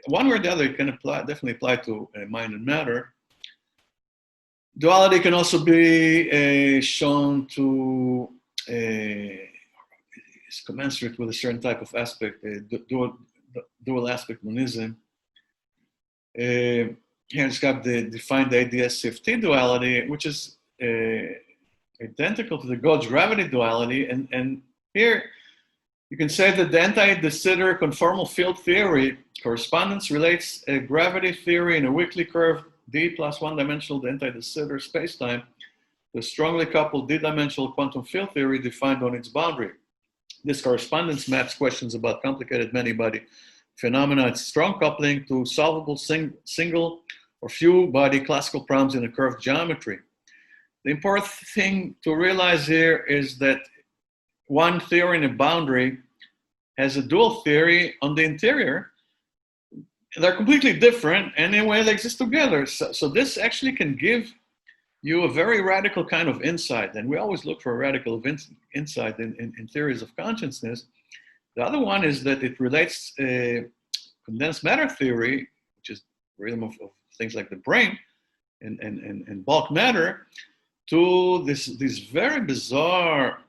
One way or the other, it can definitely apply to mind and matter. Duality can also be shown to is commensurate with a certain type of aspect, dual aspect monism. Here it's got defined the ADS-CFT duality, which is identical to the gauge gravity duality. And here you can say that the anti-de Sitter conformal field theory correspondence relates a gravity theory in a weakly curved d plus one-dimensional anti-de Sitter spacetime to a strongly coupled d-dimensional quantum field theory defined on its boundary. This correspondence maps questions about complicated many-body phenomena. It's strong coupling to solvable single or few body classical problems in a curved geometry. The important thing to realize here is that one theory in a boundary has a dual theory on the interior. They're completely different, and in a way they exist together. So this actually can give you a very radical kind of insight, and we always look for a radical insight in theories of consciousness. The other one is that it relates condensed matter theory, which is the rhythm of things like the brain and bulk matter, to these very bizarre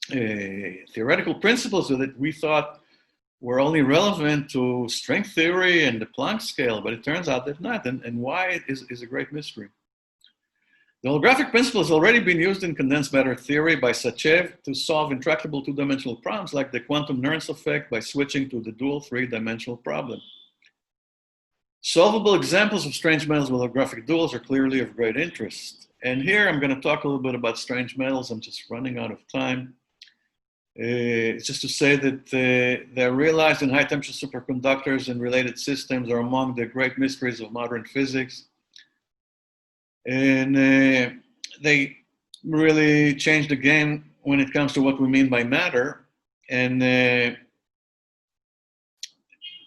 theoretical principles that we thought were only relevant to strength theory and the Planck scale, but it turns out that not, and why is a great mystery. The holographic principle has already been used in condensed matter theory by Sept to solve intractable two-dimensional problems like the quantum Nernst effect by switching to the dual three-dimensional problem. Solvable examples of strange metals with holographic duals are clearly of great interest. And here I'm going to talk a little bit about strange metals. I'm just running out of time. It's just to say that they're realized in high-temperature superconductors and related systems are among the great mysteries of modern physics. And they really changed the game when it comes to what we mean by matter. And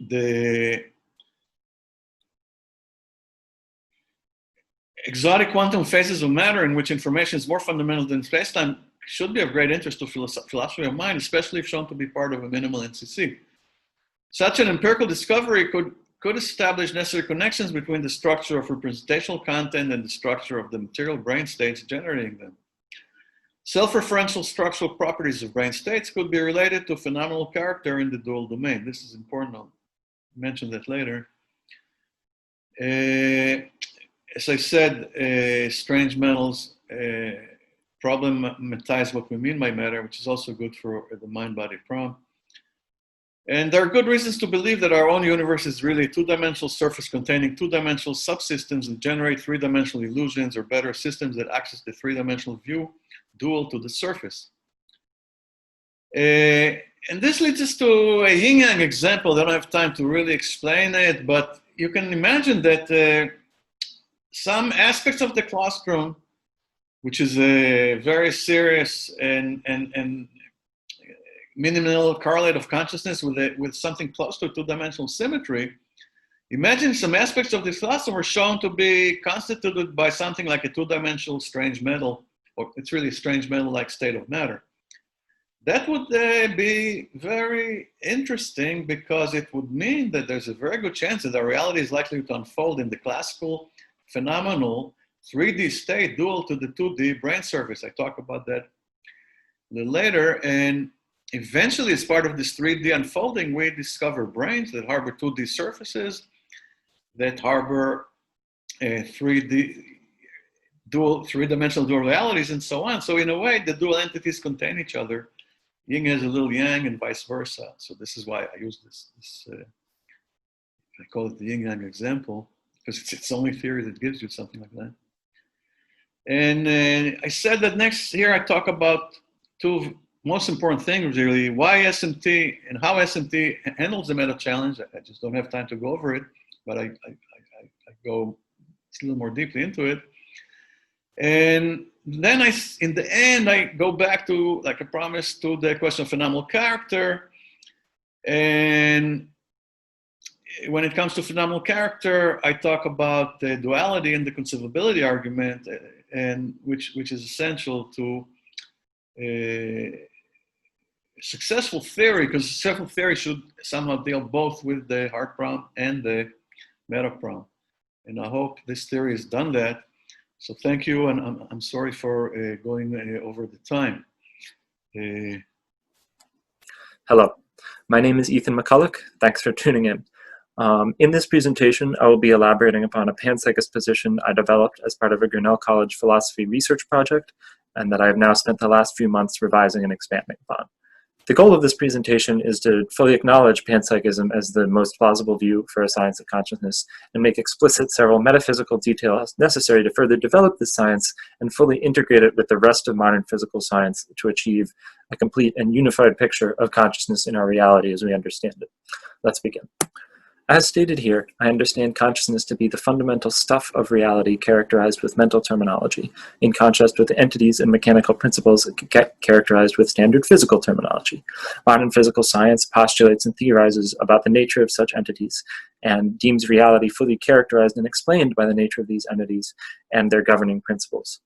the exotic quantum phases of matter in which information is more fundamental than spacetime should be of great interest to philosophy of mind, especially if shown to be part of a minimal NCC. Such an empirical discovery could establish necessary connections between the structure of representational content and the structure of the material brain states generating them. Self-referential structural properties of brain states could be related to phenomenal character in the dual domain. This is important. I'll mention that later. As I said, strange metals problematize what we mean by matter, which is also good for the mind-body problem. And there are good reasons to believe that our own universe is really a two-dimensional surface containing two-dimensional subsystems that generate three-dimensional illusions, or better, systems that access the three-dimensional view dual to the surface. And this leads us to a Yin-Yang example. I don't have time to really explain it, but you can imagine that some aspects of the claustrum, which is a very serious and minimal correlate of consciousness with something close to two-dimensional symmetry. Imagine some aspects of this claustrum were shown to be constituted by something like a two-dimensional strange metal, or it's really a strange metal-like state of matter. That would be very interesting, because it would mean that there's a very good chance that our reality is likely to unfold in the classical phenomenal 3D state dual to the 2D brain surface. I talk about that a little later. And eventually, as part of this 3D unfolding, we discover brains that harbor 2D surfaces, that harbor three-dimensional dual realities, and so on. So in a way, the dual entities contain each other. Yin has a little yang and vice versa. So this is why I use this I call it the Yin-Yang example, because it's the only theory that gives you something like that. And I said that next here I talk about two most important things, really: why SMT and how SMT handles the meta challenge. I just don't have time to go over it, but I go a little more deeply into it. And then in the end, I go back to, like I promised, to the question of phenomenal character. And when it comes to phenomenal character, I talk about the duality and the conceivability argument, and which is essential to a successful theory, because successful theory should somehow deal both with the heart problem and the meta problem. And I hope this theory has done that. So thank you, and I'm sorry for going over the time. Hello, my name is Ethan Makulec. Thanks for tuning in. In this presentation, I will be elaborating upon a panpsychist position I developed as part of a Grinnell College philosophy research project, and that I have now spent the last few months revising and expanding upon. The goal of this presentation is to fully acknowledge panpsychism as the most plausible view for a science of consciousness and make explicit several metaphysical details necessary to further develop this science and fully integrate it with the rest of modern physical science to achieve a complete and unified picture of consciousness in our reality as we understand it. Let's begin. As stated here, I understand consciousness to be the fundamental stuff of reality characterized with mental terminology, in contrast with the entities and mechanical principles characterized with standard physical terminology. Modern physical science postulates and theorizes about the nature of such entities, and deems reality fully characterized and explained by the nature of these entities and their governing principles.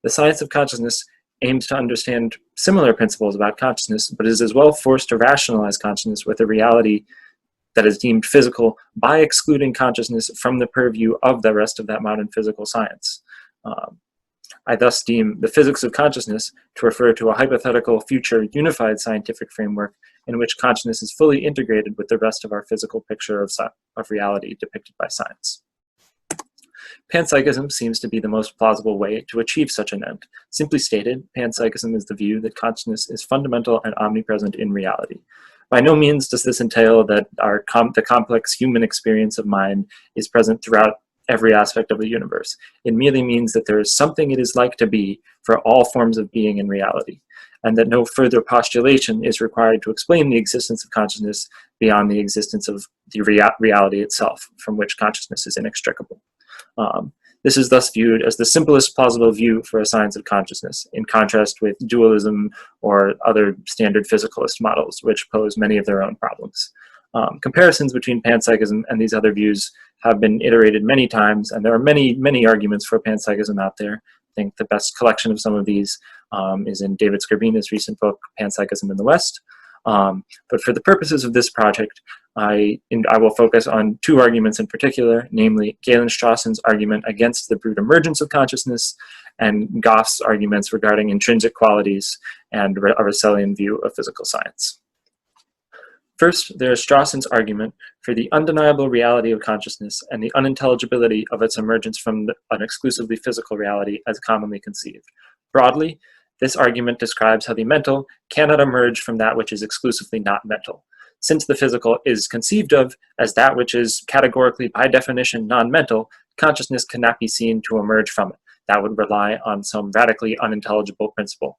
The science of consciousness aims to understand similar principles about consciousness, but is as well forced to rationalize consciousness with a reality that is deemed physical by excluding consciousness from the purview of the rest of that modern physical science. I thus deem the physics of consciousness to refer to a hypothetical future unified scientific framework in which consciousness is fully integrated with the rest of our physical picture of reality depicted by science. Panpsychism seems to be the most plausible way to achieve such an end. Simply stated, panpsychism is the view that consciousness is fundamental and omnipresent in reality. By no means does this entail that the complex human experience of mind is present throughout every aspect of the universe. It merely means that there is something it is like to be for all forms of being in reality, and that no further postulation is required to explain the existence of consciousness beyond the existence of the reality itself, from which consciousness is inextricable. This is thus viewed as the simplest plausible view for a science of consciousness, in contrast with dualism or other standard physicalist models, which pose many of their own problems. Comparisons between panpsychism and these other views have been iterated many times, and there are many arguments for panpsychism out there. I think the best collection of some of these is in David Skrbina's recent book, Panpsychism in the West. But for the purposes of this project, I will focus on two arguments in particular, namely Galen Strawson's argument against the brute emergence of consciousness and Goff's arguments regarding intrinsic qualities and a Russellian view of physical science. First, there is Strawson's argument for the undeniable reality of consciousness and the unintelligibility of its emergence from an exclusively physical reality as commonly conceived. Broadly, this argument describes how the mental cannot emerge from that which is exclusively not mental. Since the physical is conceived of as that which is categorically, by definition, non-mental, consciousness cannot be seen to emerge from it. That would rely on some radically unintelligible principle.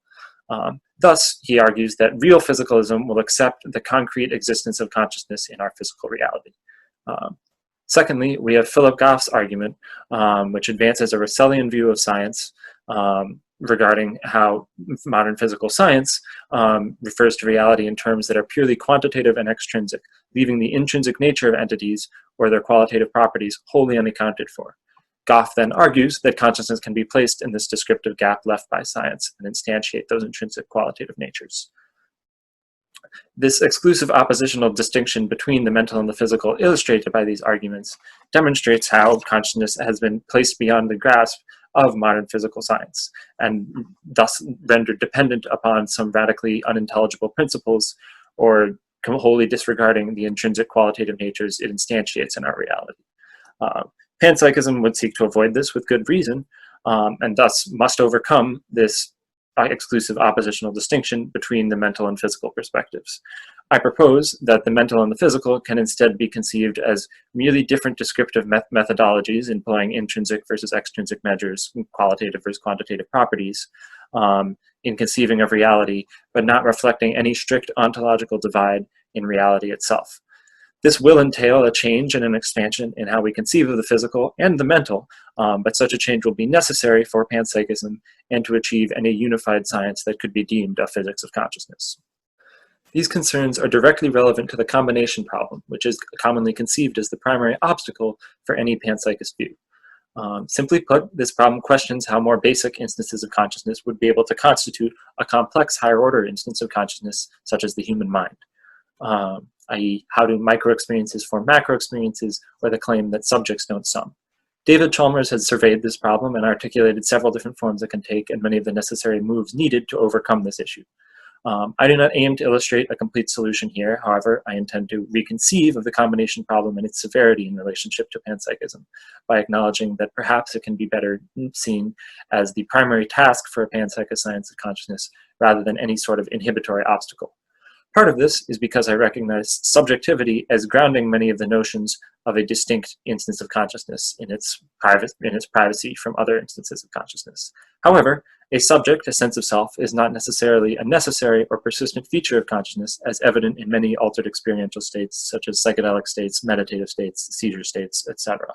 Thus, he argues that real physicalism will accept the concrete existence of consciousness in our physical reality. Secondly, we have Philip Goff's argument, which advances a Russellian view of science, regarding how modern physical science refers to reality in terms that are purely quantitative and extrinsic, leaving the intrinsic nature of entities or their qualitative properties wholly unaccounted for. Goff then argues that consciousness can be placed in this descriptive gap left by science and instantiate those intrinsic qualitative natures. This exclusive oppositional distinction between the mental and the physical illustrated by these arguments demonstrates how consciousness has been placed beyond the grasp of modern physical science, and thus rendered dependent upon some radically unintelligible principles, or wholly disregarding the intrinsic qualitative natures it instantiates in our reality. Panpsychism would seek to avoid this with good reason, and thus must overcome this exclusive oppositional distinction between the mental and physical perspectives. I propose that the mental and the physical can instead be conceived as merely different descriptive methodologies employing intrinsic versus extrinsic measures, qualitative versus quantitative properties, in conceiving of reality, but not reflecting any strict ontological divide in reality itself. This will entail a change and an expansion in how we conceive of the physical and the mental, but such a change will be necessary for panpsychism and to achieve any unified science that could be deemed a physics of consciousness. These concerns are directly relevant to the combination problem, which is commonly conceived as the primary obstacle for any panpsychist view. Simply put, this problem questions how more basic instances of consciousness would be able to constitute a complex higher-order instance of consciousness, such as the human mind. I.e., how do micro-experiences form macro-experiences, or the claim that subjects don't sum. David Chalmers has surveyed this problem and articulated several different forms it can take and many of the necessary moves needed to overcome this issue. I do not aim to illustrate a complete solution here. However, I intend to reconceive of the combination problem and its severity in relationship to panpsychism by acknowledging that perhaps it can be better seen as the primary task for a panpsychoscience of consciousness rather than any sort of inhibitory obstacle. Part of this is because I recognize subjectivity as grounding many of the notions of a distinct instance of consciousness in its privacy from other instances of consciousness. However, a subject, a sense of self, is not necessarily a necessary or persistent feature of consciousness, as evident in many altered experiential states, such as psychedelic states, meditative states, seizure states, etc.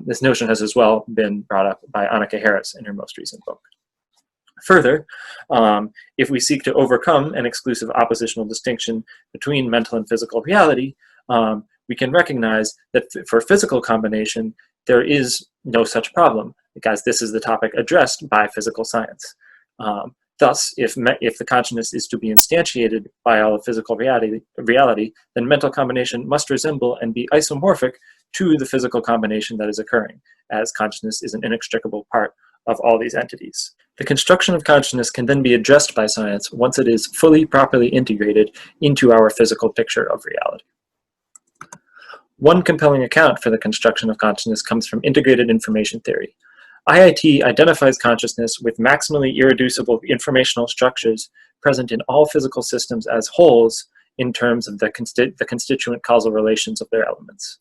This notion has as well been brought up by Annika Harris in her most recent book. Further, if we seek to overcome an exclusive oppositional distinction between mental and physical reality, we can recognize that for physical combination, there is no such problem, because this is the topic addressed by physical science. Thus, if the consciousness is to be instantiated by all of physical reality, then mental combination must resemble and be isomorphic to the physical combination that is occurring, as consciousness is an inextricable part of all these entities. The construction of consciousness can then be addressed by science once it is fully, properly integrated into our physical picture of reality. One compelling account for the construction of consciousness comes from integrated information theory. IIT identifies consciousness with maximally irreducible informational structures present in all physical systems as wholes in terms of the constituent causal relations of their elements.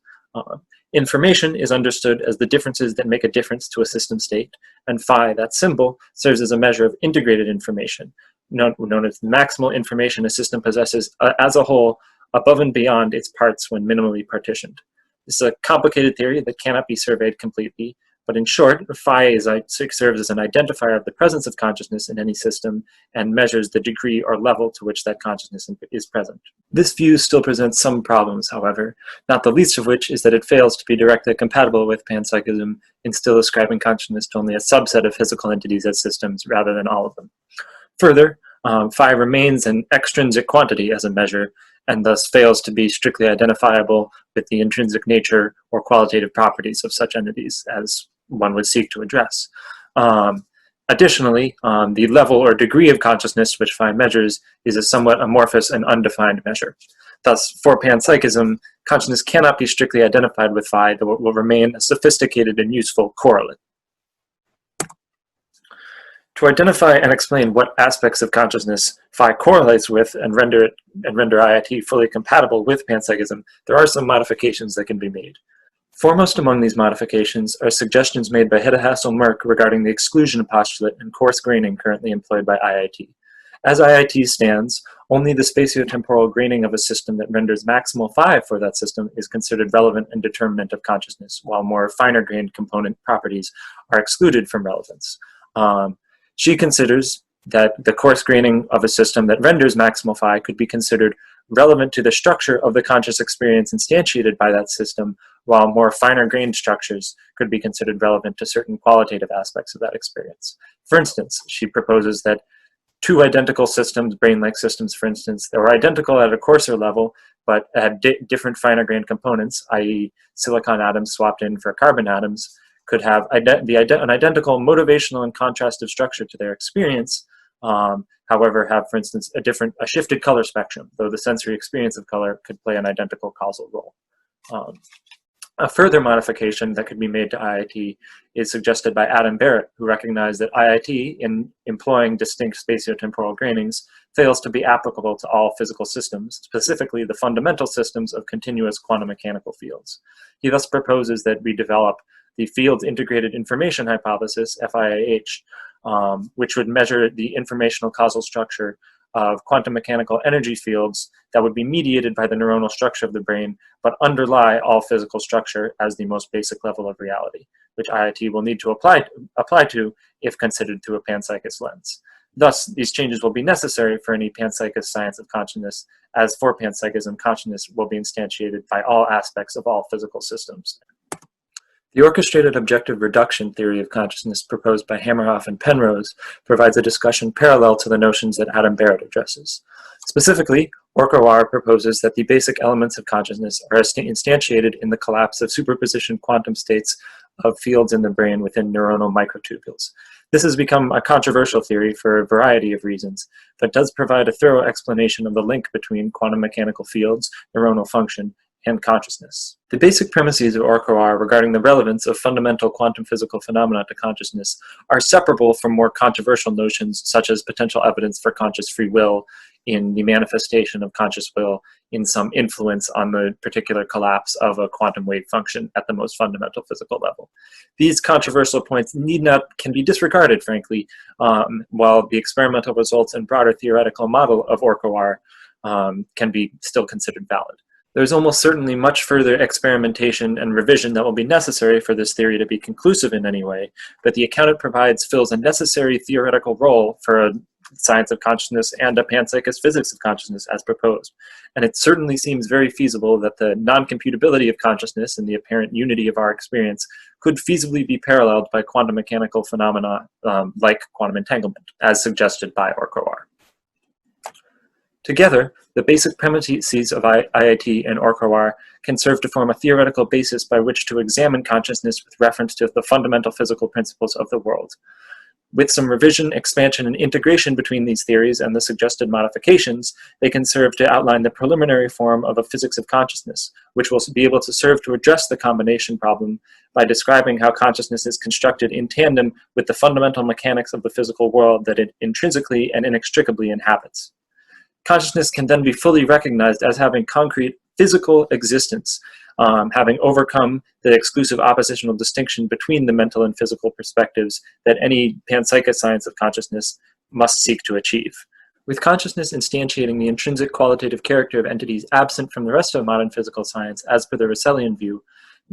Information is understood as the differences that make a difference to a system state, and phi, that symbol, serves as a measure of integrated information, known as maximal information a system possesses as a whole, above and beyond its parts when minimally partitioned. This is a complicated theory that cannot be surveyed completely, but in short, phi serves as an identifier of the presence of consciousness in any system and measures the degree or level to which that consciousness is present. This view still presents some problems, however, not the least of which is that it fails to be directly compatible with panpsychism in still ascribing consciousness to only a subset of physical entities as systems rather than all of them. Further, phi remains an extrinsic quantity as a measure, and thus fails to be strictly identifiable with the intrinsic nature or qualitative properties of such entities as one would seek to address. Additionally, the level or degree of consciousness which phi measures is a somewhat amorphous and undefined measure. Thus, for panpsychism, consciousness cannot be strictly identified with phi, though it will remain a sophisticated and useful correlate. To identify and explain what aspects of consciousness phi correlates with and render IIT fully compatible with panpsychism, there are some modifications that can be made. Foremost among these modifications are suggestions made by Hidehasel-Merck regarding the exclusion postulate and coarse graining currently employed by IIT. As IIT stands, only the spatiotemporal graining of a system that renders maximal phi for that system is considered relevant and determinant of consciousness, while more finer-grained component properties are excluded from relevance. She considers that the coarse graining of a system that renders maximal phi could be considered relevant to the structure of the conscious experience instantiated by that system, while more finer-grained structures could be considered relevant to certain qualitative aspects of that experience. For instance, she proposes that two identical systems, brain-like systems for instance, that were identical at a coarser level, but had different finer-grained components, i.e. silicon atoms swapped in for carbon atoms, could have an identical motivational and contrastive structure to their experience, however have, for instance, a shifted color spectrum, though the sensory experience of color could play an identical causal role. A further modification that could be made to IIT is suggested by Adam Barrett, who recognized that IIT, in employing distinct spatiotemporal grainings, fails to be applicable to all physical systems, specifically the fundamental systems of continuous quantum mechanical fields. He thus proposes that we develop the Fields Integrated Information Hypothesis, FIIH, which would measure the informational causal structure of quantum mechanical energy fields that would be mediated by the neuronal structure of the brain, but underlie all physical structure as the most basic level of reality, which IIT will need to apply to if considered through a panpsychist lens. Thus, these changes will be necessary for any panpsychist science of consciousness, as for panpsychism, consciousness will be instantiated by all aspects of all physical systems. The orchestrated objective reduction theory of consciousness proposed by Hammerhoff and Penrose provides a discussion parallel to the notions that Adam Barrett addresses. Specifically, Orch-OR proposes that the basic elements of consciousness are instantiated in the collapse of superposition quantum states of fields in the brain within neuronal microtubules. This has become a controversial theory for a variety of reasons, but does provide a thorough explanation of the link between quantum mechanical fields, neuronal function, and consciousness. The basic premises of Orch-OR regarding the relevance of fundamental quantum physical phenomena to consciousness are separable from more controversial notions such as potential evidence for conscious free will in the manifestation of conscious will in some influence on the particular collapse of a quantum wave function at the most fundamental physical level. These controversial points can be disregarded, frankly, while the experimental results and broader theoretical model of Orch-OR can be still considered valid. There's almost certainly much further experimentation and revision that will be necessary for this theory to be conclusive in any way, but the account it provides fills a necessary theoretical role for a science of consciousness and a panpsychist physics of consciousness as proposed. And it certainly seems very feasible that the non-computability of consciousness and the apparent unity of our experience could feasibly be paralleled by quantum mechanical phenomena like quantum entanglement, as suggested by Orch-OR. Together, the basic premises of IIT and Orch-OR can serve to form a theoretical basis by which to examine consciousness with reference to the fundamental physical principles of the world. With some revision, expansion, and integration between these theories and the suggested modifications, they can serve to outline the preliminary form of a physics of consciousness, which will be able to serve to address the combination problem by describing how consciousness is constructed in tandem with the fundamental mechanics of the physical world that it intrinsically and inextricably inhabits. Consciousness can then be fully recognized as having concrete physical existence, having overcome the exclusive oppositional distinction between the mental and physical perspectives that any panpsychist science of consciousness must seek to achieve. With consciousness instantiating the intrinsic qualitative character of entities absent from the rest of modern physical science, as per the Russellian view,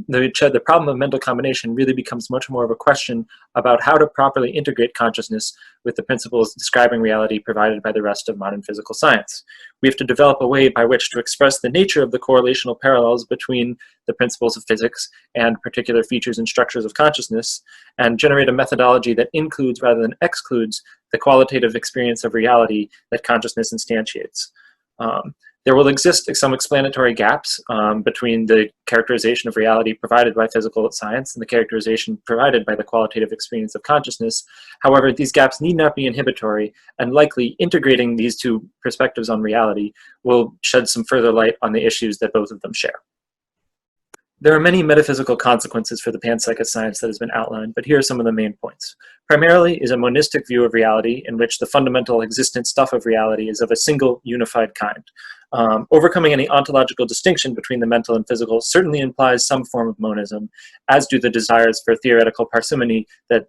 the problem of mental combination really becomes much more of a question about how to properly integrate consciousness with the principles describing reality provided by the rest of modern physical science. We have to develop a way by which to express the nature of the correlational parallels between the principles of physics and particular features and structures of consciousness, and generate a methodology that includes rather than excludes the qualitative experience of reality that consciousness instantiates. There will exist some explanatory gaps between the characterization of reality provided by physical science and the characterization provided by the qualitative experience of consciousness. However, these gaps need not be inhibitory, and likely integrating these two perspectives on reality will shed some further light on the issues that both of them share. There are many metaphysical consequences for the panpsychist science that has been outlined, but here are some of the main points. Primarily is a monistic view of reality in which the fundamental existent stuff of reality is of a single unified kind. Overcoming any ontological distinction between the mental and physical certainly implies some form of monism, as do the desires for theoretical parsimony that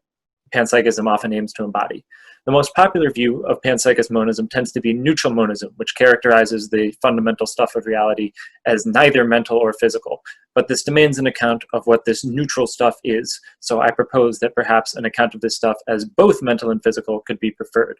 panpsychism often aims to embody. The most popular view of panpsychist monism tends to be neutral monism, which characterizes the fundamental stuff of reality as neither mental or physical. But this demands an account of what this neutral stuff is, so I propose that perhaps an account of this stuff as both mental and physical could be preferred.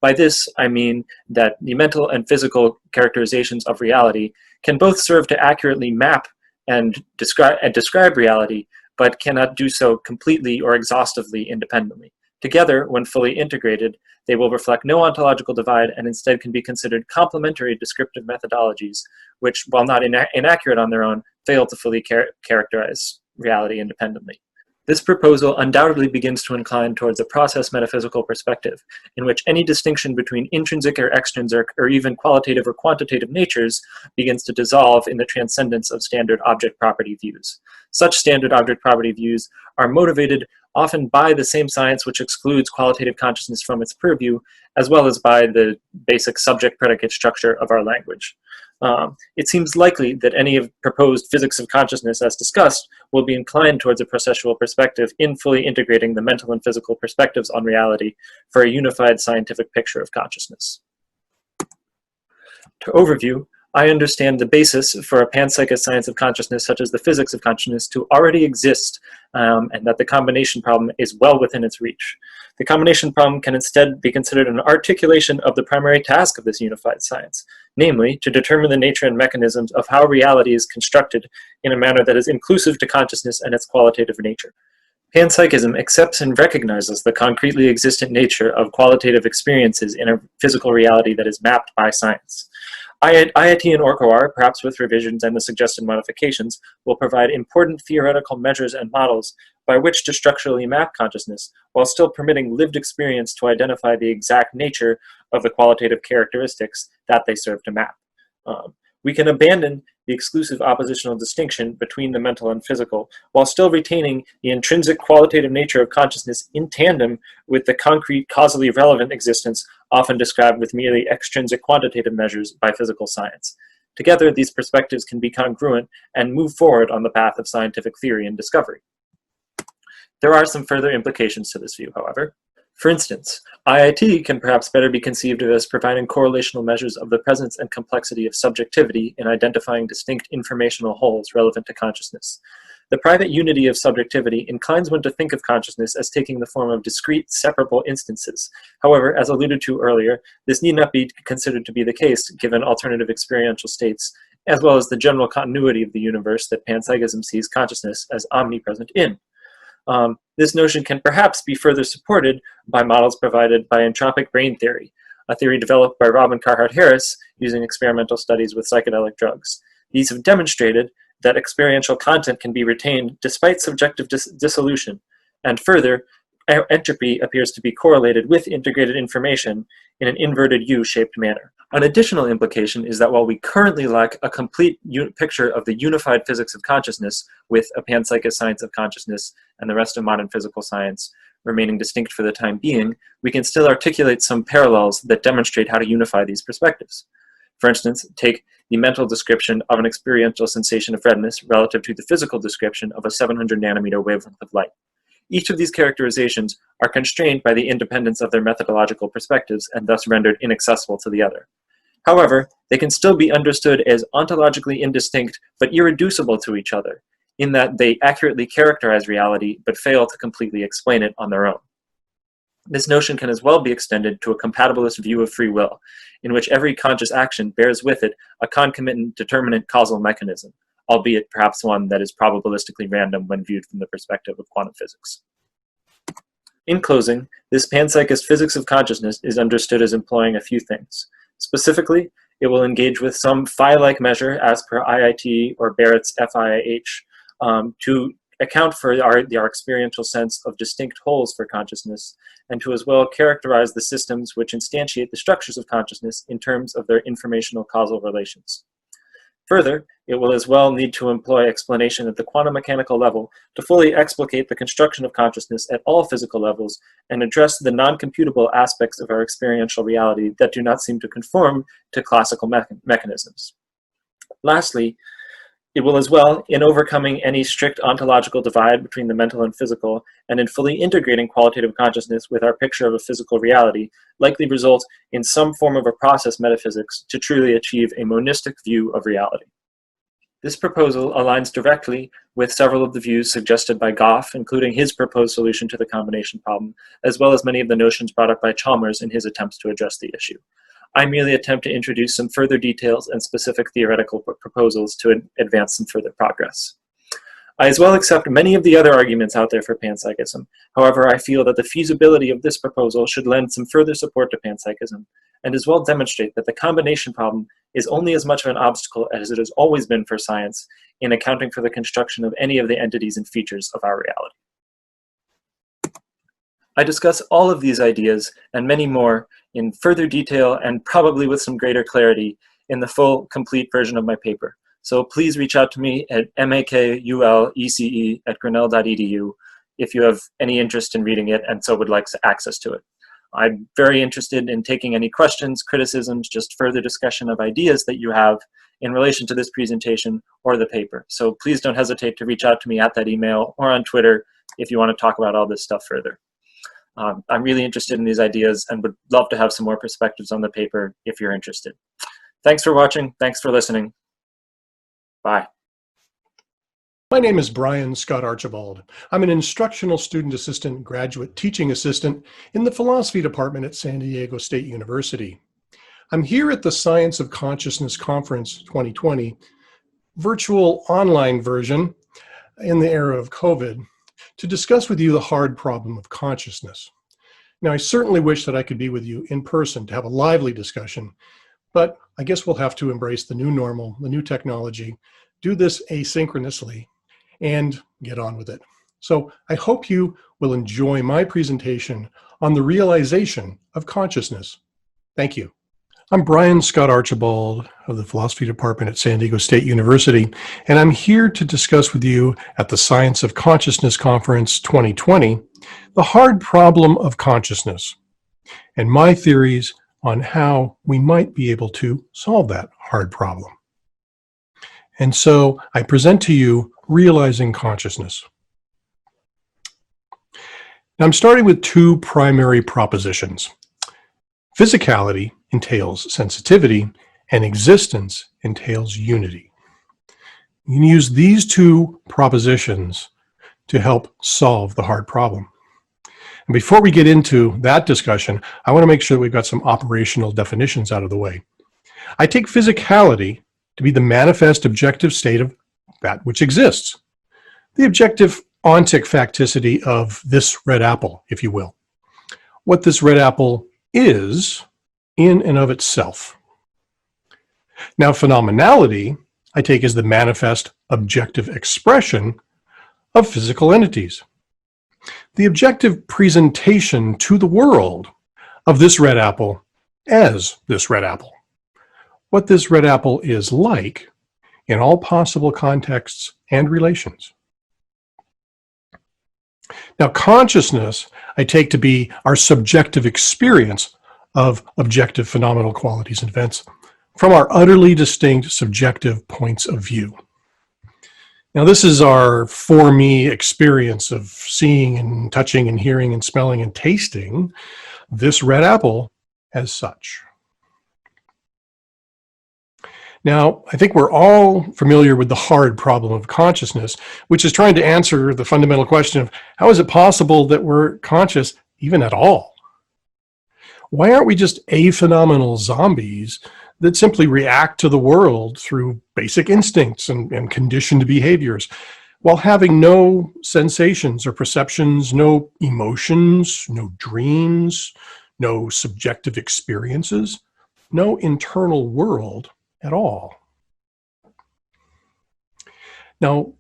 By this, I mean that the mental and physical characterizations of reality can both serve to accurately map and describe reality, but cannot do so completely or exhaustively independently. Together, when fully integrated, they will reflect no ontological divide and instead can be considered complementary descriptive methodologies, which, while not inaccurate on their own, fail to fully characterize reality independently. This proposal undoubtedly begins to incline towards a process metaphysical perspective, in which any distinction between intrinsic or extrinsic or even qualitative or quantitative natures begins to dissolve in the transcendence of standard object property views. Such standard object property views are motivated often by the same science which excludes qualitative consciousness from its purview, as well as by the basic subject-predicate structure of our language. It seems likely that any of proposed physics of consciousness, as discussed, will be inclined towards a processual perspective in fully integrating the mental and physical perspectives on reality for a unified scientific picture of consciousness. To overview, I understand the basis for a panpsychist science of consciousness, such as the physics of consciousness, to already exist, and that the combination problem is well within its reach. The combination problem can instead be considered an articulation of the primary task of this unified science, namely, to determine the nature and mechanisms of how reality is constructed in a manner that is inclusive to consciousness and its qualitative nature. Panpsychism accepts and recognizes the concretely existent nature of qualitative experiences in a physical reality that is mapped by science. IIT and Orch-OR, perhaps with revisions and the suggested modifications, will provide important theoretical measures and models by which to structurally map consciousness, while still permitting lived experience to identify the exact nature of the qualitative characteristics that they serve to map. We can abandon the exclusive oppositional distinction between the mental and physical, while still retaining the intrinsic qualitative nature of consciousness in tandem with the concrete, causally relevant existence often described with merely extrinsic quantitative measures by physical science. Together, these perspectives can be congruent and move forward on the path of scientific theory and discovery. There are some further implications to this view, however. For instance, IIT can perhaps better be conceived of as providing correlational measures of the presence and complexity of subjectivity in identifying distinct informational wholes relevant to consciousness. The private unity of subjectivity inclines one to think of consciousness as taking the form of discrete, separable instances. However, as alluded to earlier, this need not be considered to be the case given alternative experiential states, as well as the general continuity of the universe that panpsychism sees consciousness as omnipresent in. This notion can perhaps be further supported by models provided by entropic brain theory, a theory developed by Robin Carhart Harris using experimental studies with psychedelic drugs. These have demonstrated that experiential content can be retained despite subjective dissolution, and further, entropy appears to be correlated with integrated information in an inverted U-shaped manner. An additional implication is that while we currently lack a complete picture of the unified physics of consciousness, with a panpsychist science of consciousness and the rest of modern physical science remaining distinct for the time being, we can still articulate some parallels that demonstrate how to unify these perspectives. For instance, take the mental description of an experiential sensation of redness relative to the physical description of a 700 nanometer wavelength of light. Each of these characterizations are constrained by the independence of their methodological perspectives and thus rendered inaccessible to the other. However, they can still be understood as ontologically indistinct but irreducible to each other, in that they accurately characterize reality but fail to completely explain it on their own. This notion can as well be extended to a compatibilist view of free will, in which every conscious action bears with it a concomitant determinate causal mechanism, albeit perhaps one that is probabilistically random when viewed from the perspective of quantum physics. In closing, this panpsychist physics of consciousness is understood as employing a few things. Specifically, it will engage with some phi-like measure as per IIT or Barrett's FIH to account for our experiential sense of distinct wholes for consciousness, and to as well characterize the systems which instantiate the structures of consciousness in terms of their informational causal relations. Further, it will as well need to employ explanation at the quantum mechanical level to fully explicate the construction of consciousness at all physical levels and address the non-computable aspects of our experiential reality that do not seem to conform to classical mechanisms. Lastly, it will as well, in overcoming any strict ontological divide between the mental and physical, and in fully integrating qualitative consciousness with our picture of a physical reality, likely result in some form of a process metaphysics to truly achieve a monistic view of reality. This proposal aligns directly with several of the views suggested by Goff, including his proposed solution to the combination problem, as well as many of the notions brought up by Chalmers in his attempts to address the issue. I merely attempt to introduce some further details and specific theoretical proposals to advance some further progress. I as well accept many of the other arguments out there for panpsychism. However, I feel that the feasibility of this proposal should lend some further support to panpsychism, and as well demonstrate that the combination problem is only as much of an obstacle as it has always been for science in accounting for the construction of any of the entities and features of our reality. I discuss all of these ideas and many more in further detail and probably with some greater clarity in the full, complete version of my paper. So please reach out to me at makulece@grinnell.edu if you have any interest in reading it and so would like access to it. I'm very interested in taking any questions, criticisms, just further discussion of ideas that you have in relation to this presentation or the paper. So please don't hesitate to reach out to me at that email or on Twitter if you want to talk about all this stuff further. I'm really interested in these ideas and would love to have some more perspectives on the paper if you're interested. Thanks for watching. Thanks for listening. Bye. My name is Brian Scott Archibald. I'm an instructional student assistant, graduate teaching assistant in the philosophy department at San Diego State University. I'm here at the Science of Consciousness Conference 2020, virtual online version in the era of COVID, to discuss with you the hard problem of consciousness. Now, I certainly wish that I could be with you in person to have a lively discussion, but I guess we'll have to embrace the new normal, the new technology, do this asynchronously, and get on with it. So I hope you will enjoy my presentation on the realization of consciousness. Thank you. I'm Brian Scott Archibald of the Philosophy Department at San Diego State University, and I'm here to discuss with you at the Science of Consciousness Conference 2020, the hard problem of consciousness, and my theories on how we might be able to solve that hard problem. And so I present to you Realizing Consciousness. Now I'm starting with two primary propositions. Physicality entails sensitivity, and existence entails unity. You can use these two propositions to help solve the hard problem. And before we get into that discussion, I want to make sure that we've got some operational definitions out of the way. I take physicality to be the manifest objective state of that which exists, the objective ontic facticity of this red apple, if you will. What this red apple is in and of itself. Now, phenomenality, I take as the manifest objective expression of physical entities. The objective presentation to the world of this red apple as this red apple. What this red apple is like in all possible contexts and relations. Now, consciousness, I take to be our subjective experience of objective phenomenal qualities and events from our utterly distinct subjective points of view. Now, this is our for me experience of seeing and touching and hearing and smelling and tasting this red apple as such. Now, I think we're all familiar with the hard problem of consciousness, which is trying to answer the fundamental question of how is it possible that we're conscious even at all? Why aren't we just aphenomenal zombies that simply react to the world through basic instincts and conditioned behaviors while having no sensations or perceptions, no emotions, no dreams, no subjective experiences, no internal world at all? Now,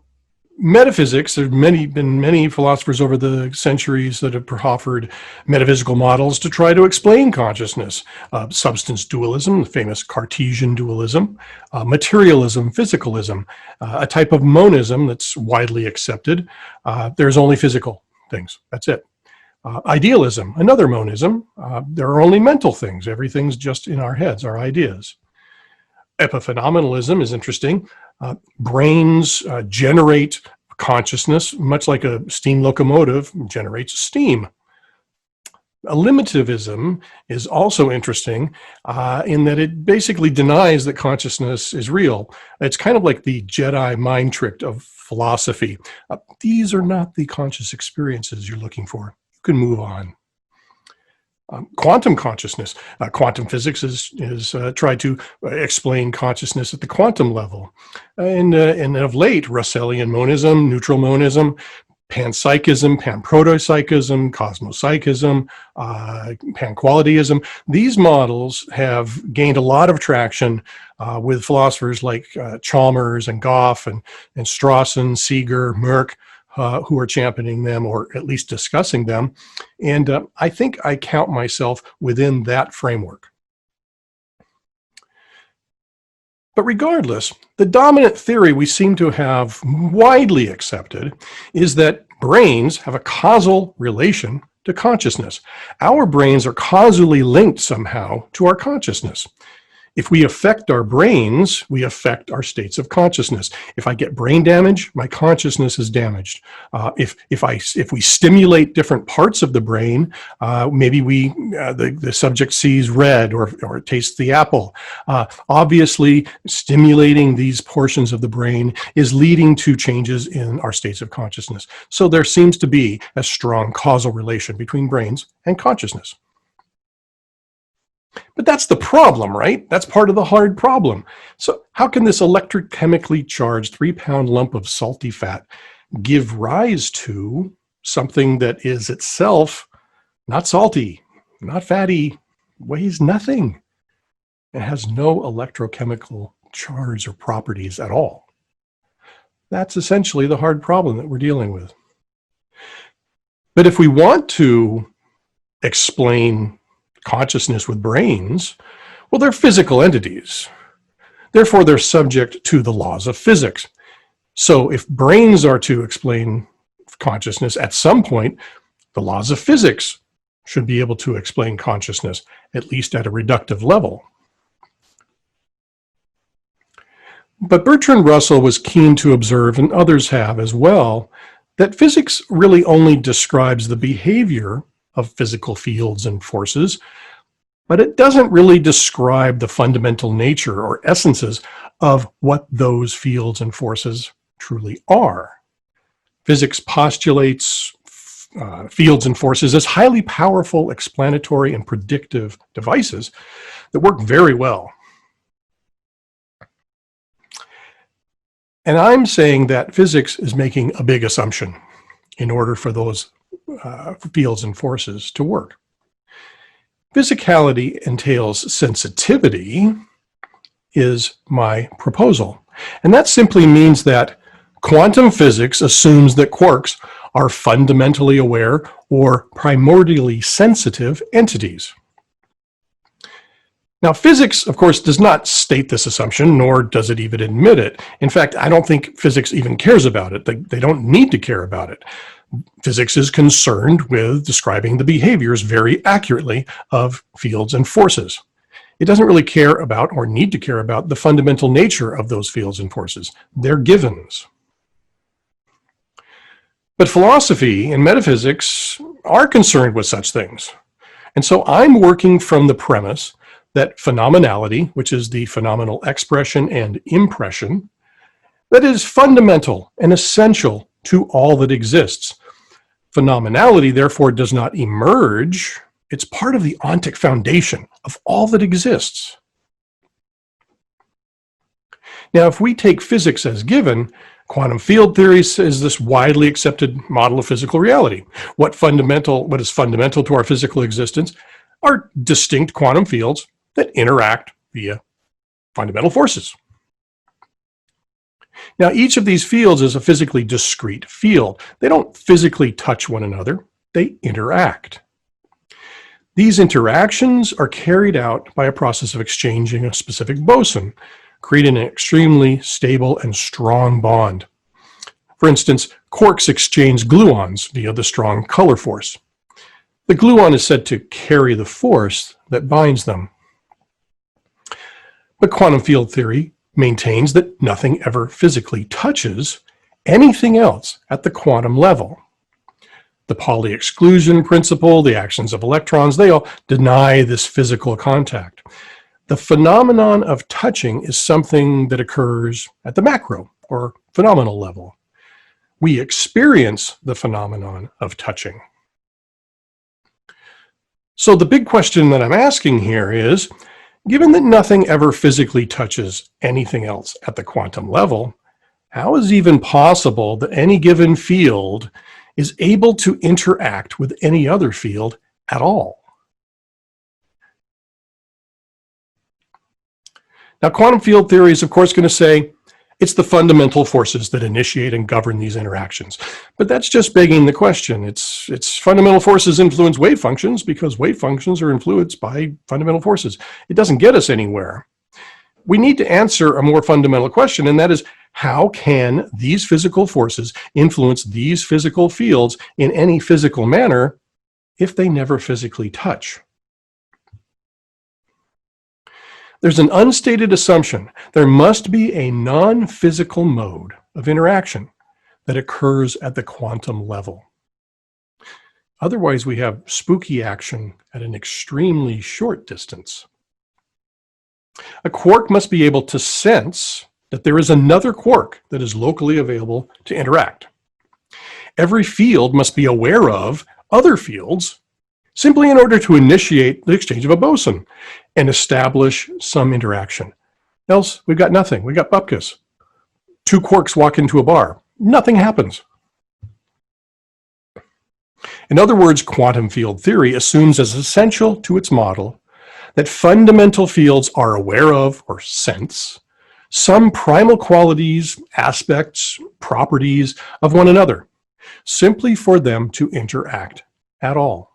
metaphysics, there have been many philosophers over the centuries that have offered metaphysical models to try to explain consciousness. Substance dualism, the famous Cartesian dualism, materialism, physicalism, a type of monism that's widely accepted. There's only physical things, that's it. Idealism, another monism, there are only mental things. Everything's just in our heads, our ideas. Epiphenomenalism is interesting. Brains generate consciousness, much like a steam locomotive generates steam. Eliminativism is also interesting in that it basically denies that consciousness is real. It's kind of like the Jedi mind trick of philosophy. These are not the conscious experiences you're looking for. You can move on. Quantum consciousness. Quantum physics is tried to explain consciousness at the quantum level. And of late, Russellian monism, neutral monism, panpsychism, panprotopsychism, cosmopsychism, panqualityism. These models have gained a lot of traction with philosophers like Chalmers and Goff and Strawson, Seeger, Merck, who are championing them or at least discussing them. And I think I count myself within that framework. But regardless, the dominant theory we seem to have widely accepted is that brains have a causal relation to consciousness. Our brains are causally linked somehow to our consciousness. If we affect our brains, we affect our states of consciousness. If I get brain damage, my consciousness is damaged. If we stimulate different parts of the brain, maybe the subject sees red or tastes the apple. Obviously, stimulating these portions of the brain is leading to changes in our states of consciousness. So there seems to be a strong causal relation between brains and consciousness. But that's the problem, right? That's part of the hard problem. So how can this electrochemically charged 3-pound lump of salty fat give rise to something that is itself not salty, not fatty, weighs nothing, and has no electrochemical charge or properties at all? That's essentially the hard problem that we're dealing with. But if we want to explain consciousness with brains, well, they're physical entities. Therefore, they're subject to the laws of physics. So if brains are to explain consciousness at some point, the laws of physics should be able to explain consciousness, at least at a reductive level. But Bertrand Russell was keen to observe, and others have as well, that physics really only describes the behavior of physical fields and forces, but it doesn't really describe the fundamental nature or essences of what those fields and forces truly are. Physics postulates fields and forces as highly powerful explanatory and predictive devices that work very well. And I'm saying that physics is making a big assumption in order for those fields and forces to work. Physicality entails sensitivity is my proposal. And that simply means that quantum physics assumes that quarks are fundamentally aware or primordially sensitive entities. Now, physics, of course, does not state this assumption, nor does it even admit it. In fact, I don't think physics even cares about it. They don't need to care about it. Physics is concerned with describing the behaviors very accurately of fields and forces. It doesn't really care about or need to care about the fundamental nature of those fields and forces. They're givens. But philosophy and metaphysics are concerned with such things. And so I'm working from the premise that phenomenality, which is the phenomenal expression and impression, that is fundamental and essential to all that exists. Phenomenality, therefore, does not emerge. It's part of the ontic foundation of all that exists. Now, if we take physics as given, quantum field theory is this widely accepted model of physical reality. What is fundamental to our physical existence are distinct quantum fields that interact via fundamental forces. Now, each of these fields is a physically discrete field. They don't physically touch one another, they interact. These interactions are carried out by a process of exchanging a specific boson, creating an extremely stable and strong bond. For instance, quarks exchange gluons via the strong color force. The gluon is said to carry the force that binds them. But quantum field theory maintains that nothing ever physically touches anything else at the quantum level. The Pauli exclusion principle, the actions of electrons, they all deny this physical contact. The phenomenon of touching is something that occurs at the macro or phenomenal level. We experience the phenomenon of touching. So the big question that I'm asking here is, given that nothing ever physically touches anything else at the quantum level, how is it even possible that any given field is able to interact with any other field at all? Now, quantum field theory is, of course, going to say it's the fundamental forces that initiate and govern these interactions. But that's just begging the question. It's fundamental forces influence wave functions because wave functions are influenced by fundamental forces. It doesn't get us anywhere. We need to answer a more fundamental question, and that is, how can these physical forces influence these physical fields in any physical manner if they never physically touch? There's an unstated assumption. There must be a non-physical mode of interaction that occurs at the quantum level. Otherwise, we have spooky action at an extremely short distance. A quark must be able to sense that there is another quark that is locally available to interact. Every field must be aware of other fields simply in order to initiate the exchange of a boson and establish some interaction. Else, we've got nothing. We've got bupkis. Two quarks walk into a bar. Nothing happens. In other words, quantum field theory assumes as essential to its model that fundamental fields are aware of, or sense, some primal qualities, aspects, properties of one another, simply for them to interact at all.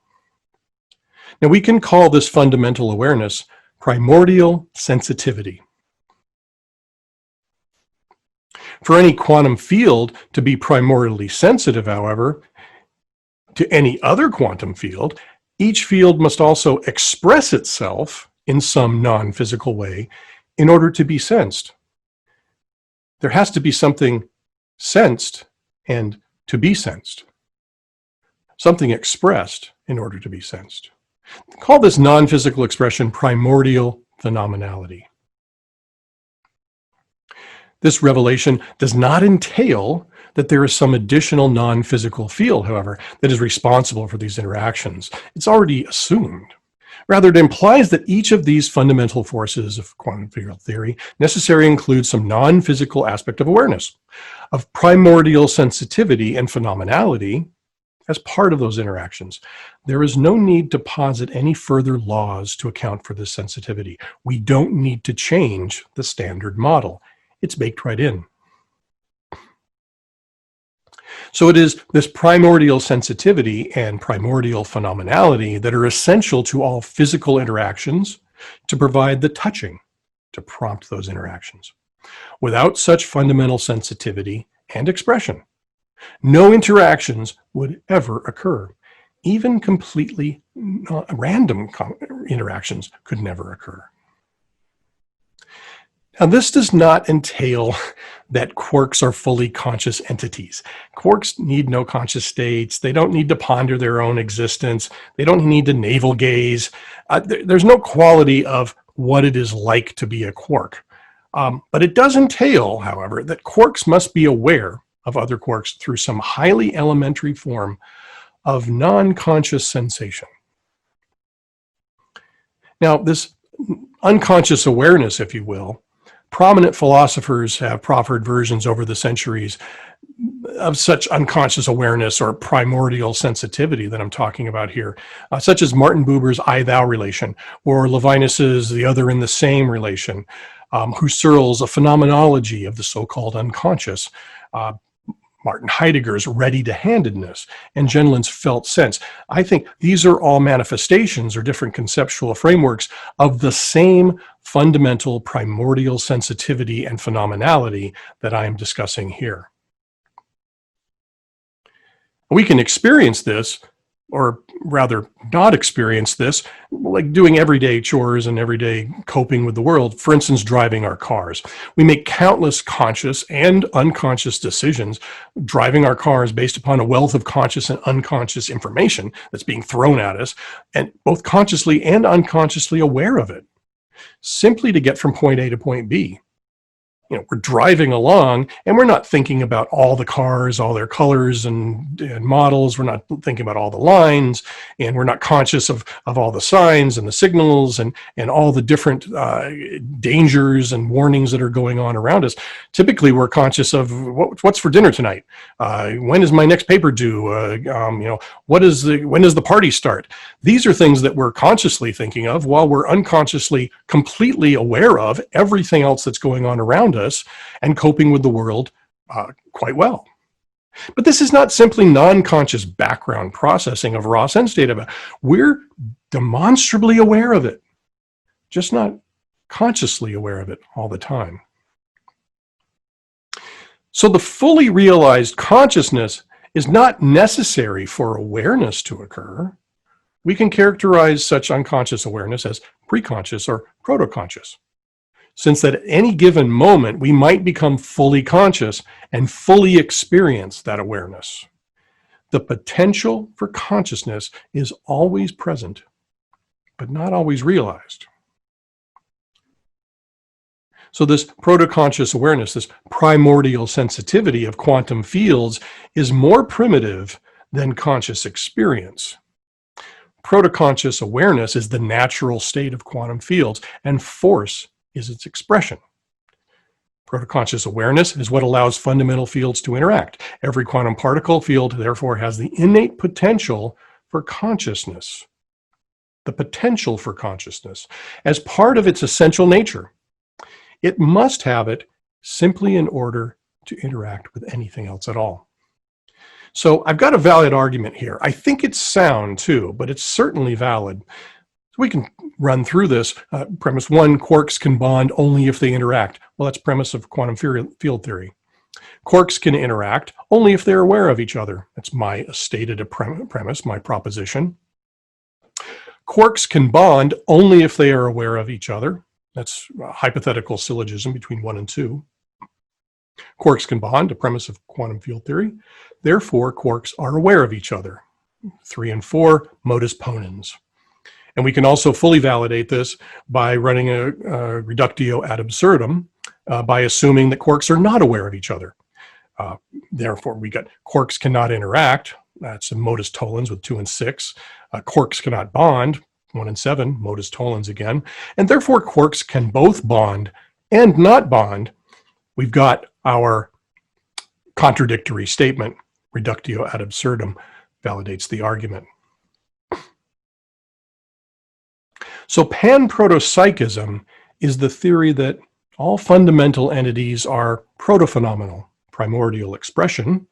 Now, we can call this fundamental awareness primordial sensitivity. For any quantum field to be primordially sensitive, however, to any other quantum field, each field must also express itself in some non-physical way in order to be sensed. There has to be something sensed and to be sensed. Something expressed in order to be sensed. Call this non-physical expression primordial phenomenality. This revelation does not entail that there is some additional non-physical field, however, that is responsible for these interactions. It's already assumed. Rather, it implies that each of these fundamental forces of quantum field theory necessarily includes some non-physical aspect of awareness, of primordial sensitivity and phenomenality as part of those interactions. There is no need to posit any further laws to account for this sensitivity. We don't need to change the standard model. It's baked right in. So it is this primordial sensitivity and primordial phenomenality that are essential to all physical interactions to provide the touching to prompt those interactions. Without such fundamental sensitivity and expression, no interactions would ever occur. Even completely random interactions could never occur. Now, this does not entail that quarks are fully conscious entities. Quarks need no conscious states. They don't need to ponder their own existence. They don't need to navel gaze. There's no quality of what it is like to be a quark. But it does entail, however, that quarks must be aware of other quarks through some highly elementary form of non-conscious sensation. Now, this unconscious awareness, if you will, prominent philosophers have proffered versions over the centuries of such unconscious awareness or primordial sensitivity that I'm talking about here, such as Martin Buber's I-thou relation, or Levinas's the other in the same relation, Husserl's a phenomenology of the so-called unconscious, Martin Heidegger's ready-to-handedness, and Genlin's felt sense. I think these are all manifestations or different conceptual frameworks of the same fundamental primordial sensitivity and phenomenality that I am discussing here. We can experience this, or rather not experience this, like doing everyday chores and everyday coping with the world, for instance, driving our cars. We make countless conscious and unconscious decisions driving our cars based upon a wealth of conscious and unconscious information that's being thrown at us, and both consciously and unconsciously aware of it, simply to get from point A to point B. You know, we're driving along and we're not thinking about all the cars, all their colors and models. We're not thinking about all the lines, and we're not conscious of all the signs and the signals and all the different dangers and warnings that are going on around us. Typically, we're conscious of what's for dinner tonight. When is my next paper due? When does the party start? These are things that we're consciously thinking of while we're unconsciously completely aware of everything else that's going on around us and coping with the world quite well. But this is not simply non-conscious background processing of raw sense data. We're demonstrably aware of it, just not consciously aware of it all the time. So the fully realized consciousness is not necessary for awareness to occur. We can characterize such unconscious awareness as preconscious or protoconscious, since at any given moment we might become fully conscious and fully experience that awareness. The potential for consciousness is always present, but not always realized. So this protoconscious awareness, this primordial sensitivity of quantum fields, is more primitive than conscious experience. Protoconscious awareness is the natural state of quantum fields, and force is its expression. Protoconscious awareness is what allows fundamental fields to interact. Every quantum particle field, therefore, has the innate potential for consciousness. The potential for consciousness as part of its essential nature. It must have it simply in order to interact with anything else at all. So I've got a valid argument here. I think it's sound too, but it's certainly valid. So we can run through this. Premise one, quarks can bond only if they interact. Well, that's premise of quantum field theory. Quarks can interact only if they're aware of each other. That's my stated premise, my proposition. Quarks can bond only if they are aware of each other. That's a hypothetical syllogism between 1 and 2. Quarks can bond, a premise of quantum field theory. Therefore, quarks are aware of each other. 3 and 4, modus ponens. And we can also fully validate this by running a reductio ad absurdum by assuming that quarks are not aware of each other. Therefore, we got quarks cannot interact. That's a modus tollens with 2 and 6. Quarks cannot bond, 1 and 7, modus tollens again. And therefore, quarks can both bond and not bond. We've got our contradictory statement. Reductio ad absurdum validates the argument. So panpsychism is the theory that all fundamental entities are protophenomenal, primordial expression,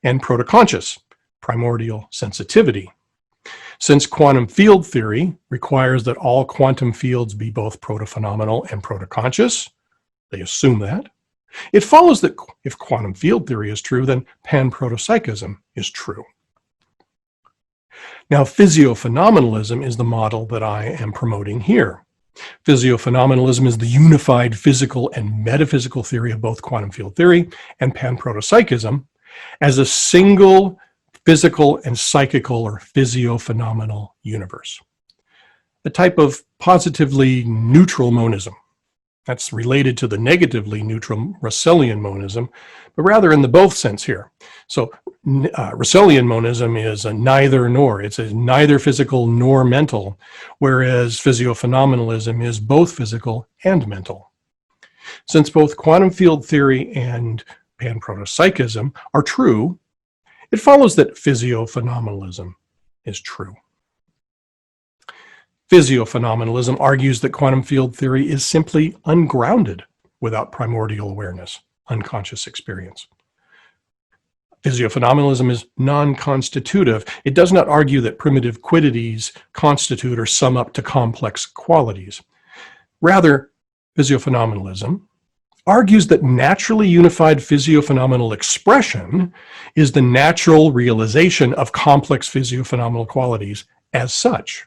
and protoconscious, primordial sensitivity. Since quantum field theory requires that all quantum fields be both protophenomenal and protoconscious, they assume that, it follows that if quantum field theory is true, then panpsychism is true. Now, physiophenomenalism is the model that I am promoting here. Physiophenomenalism is the unified physical and metaphysical theory of both quantum field theory and panpsychism as a single physical and psychical or physiophenomenal universe. A type of positively neutral monism. That's related to the negatively neutral Russellian monism, but rather in the both sense here. So Russellian monism is a neither nor. It's a neither physical nor mental, whereas physiophenomenalism is both physical and mental. Since both quantum field theory and panpsychism are true, it follows that physiophenomenalism is true. Physiophenomenalism argues that quantum field theory is simply ungrounded without primordial awareness, unconscious experience. Physiophenomenalism is non-constitutive. It does not argue that primitive quiddities constitute or sum up to complex qualities. Rather, physiophenomenalism argues that naturally unified physiophenomenal expression is the natural realization of complex physiophenomenal qualities as such.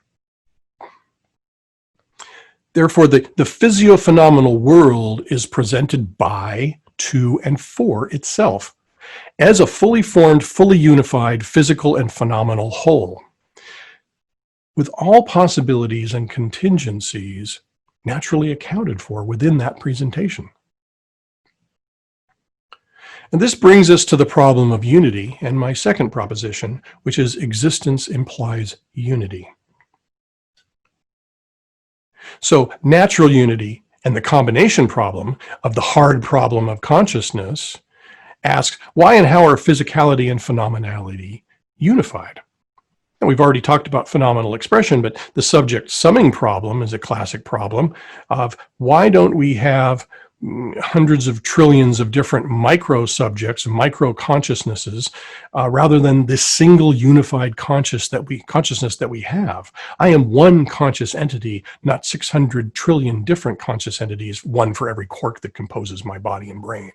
Therefore, the physiophenomenal world is presented by, to, and for itself as a fully formed, fully unified physical and phenomenal whole, with all possibilities and contingencies naturally accounted for within that presentation. And this brings us to the problem of unity and my second proposition, which is existence implies unity. So natural unity and the combination problem of the hard problem of consciousness asks, why and how are physicality and phenomenality unified? And we've already talked about phenomenal expression, but the subject summing problem is a classic problem of why don't we have hundreds of trillions of different micro subjects, micro consciousnesses, rather than this single unified consciousness that we have. I am one conscious entity, not 600 trillion different conscious entities, one for every quark that composes my body and brain.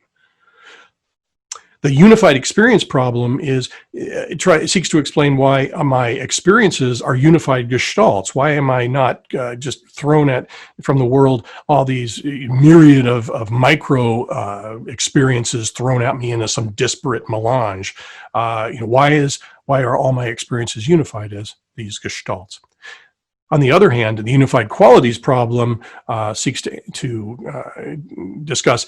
The unified experience problem is, it seeks to explain why my experiences are unified gestalts. Why am I not just thrown at, from the world, all these myriad of micro experiences thrown at me into some disparate melange? Why are all my experiences unified as these gestalts? On the other hand, the unified qualities problem seeks to discuss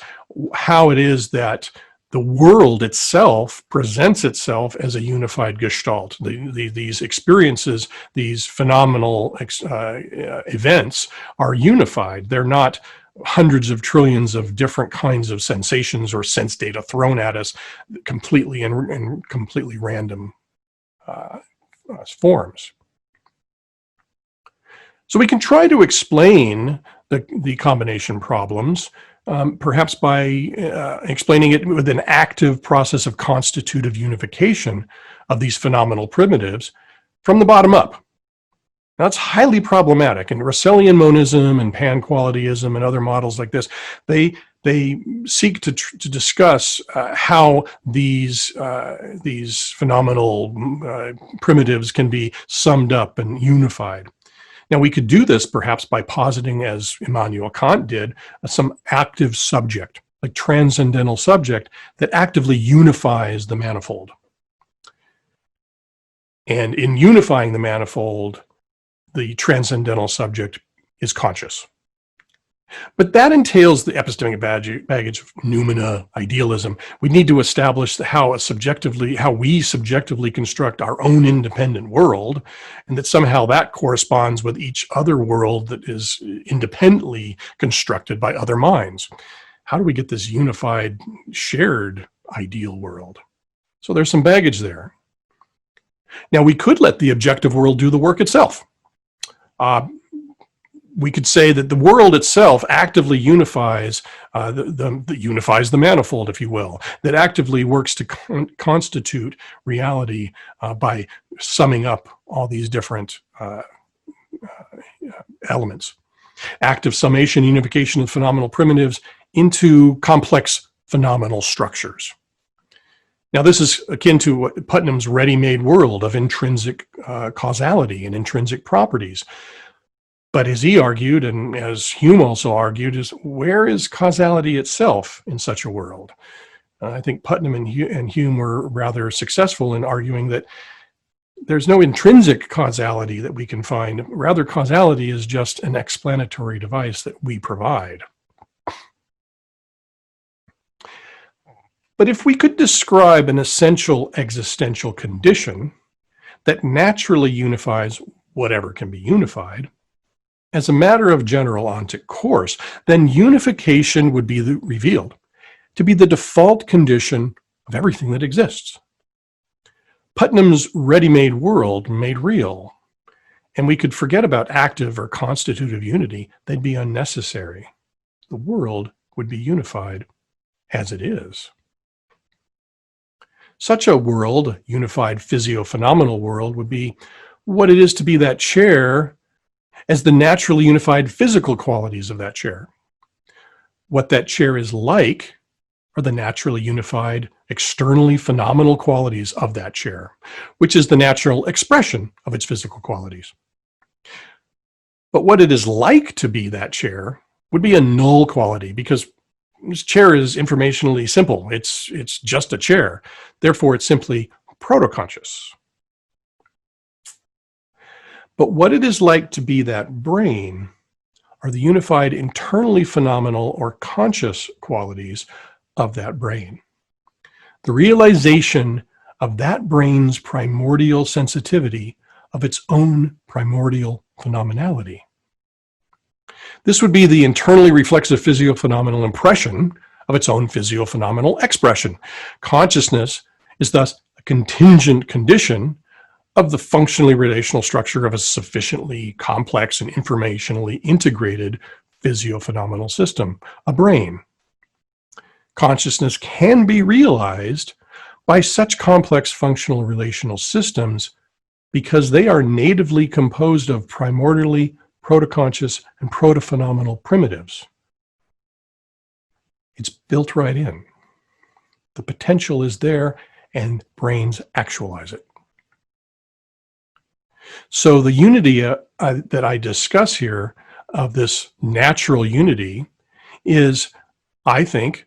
how it is that the world itself presents itself as a unified gestalt. These experiences, these phenomenal events are unified. They're not hundreds of trillions of different kinds of sensations or sense data thrown at us completely in completely random forms. So we can try to explain the combination problems perhaps by explaining it with an active process of constitutive unification of these phenomenal primitives from the bottom up. Now, that's highly problematic. And Russellian monism and panqualityism and other models like this, they seek to discuss how these phenomenal primitives can be summed up and unified. Now, we could do this perhaps by positing, as Immanuel Kant did, some active subject, like transcendental subject, that actively unifies the manifold. And in unifying the manifold, the transcendental subject is conscious. But that entails the epistemic baggage of noumena, idealism. We need to establish how we subjectively construct our own independent world, and that somehow that corresponds with each other world that is independently constructed by other minds. How do we get this unified, shared ideal world? So there's some baggage there. Now, we could let the objective world do the work itself. We could say that the world itself actively unifies unifies the manifold, if you will, that actively works to constitute reality by summing up all these different elements. Active summation, unification of phenomenal primitives into complex phenomenal structures. Now, this is akin to Putnam's ready-made world of intrinsic causality and intrinsic properties. But as he argued, and as Hume also argued, is where is causality itself in such a world? I think Putnam and Hume were rather successful in arguing that there's no intrinsic causality that we can find. Rather, causality is just an explanatory device that we provide. But if we could describe an essential existential condition that naturally unifies whatever can be unified, as a matter of general ontic course, then unification would be revealed to be the default condition of everything that exists. Putnam's ready-made world made real, and we could forget about active or constitutive unity. They'd be unnecessary. The world would be unified as it is. Such a world, unified physiophenomenal world, would be what it is to be that chair as the naturally unified physical qualities of that chair. What that chair is like are the naturally unified, externally phenomenal qualities of that chair, which is the natural expression of its physical qualities. But what it is like to be that chair would be a null quality, because this chair is informationally simple. It's just a chair. Therefore, it's simply protoconscious. But what it is like to be that brain are the unified internally phenomenal or conscious qualities of that brain. The realization of that brain's primordial sensitivity of its own primordial phenomenality. This would be the internally reflexive physiophenomenal impression of its own physiophenomenal expression. Consciousness is thus a contingent condition of the functionally relational structure of a sufficiently complex and informationally integrated physiophenomenal system, a brain. Consciousness can be realized by such complex functional relational systems because they are natively composed of primordially protoconscious and protophenomenal primitives. It's built right in. The potential is there, and brains actualize it. So the unity that I discuss here of this natural unity is, I think,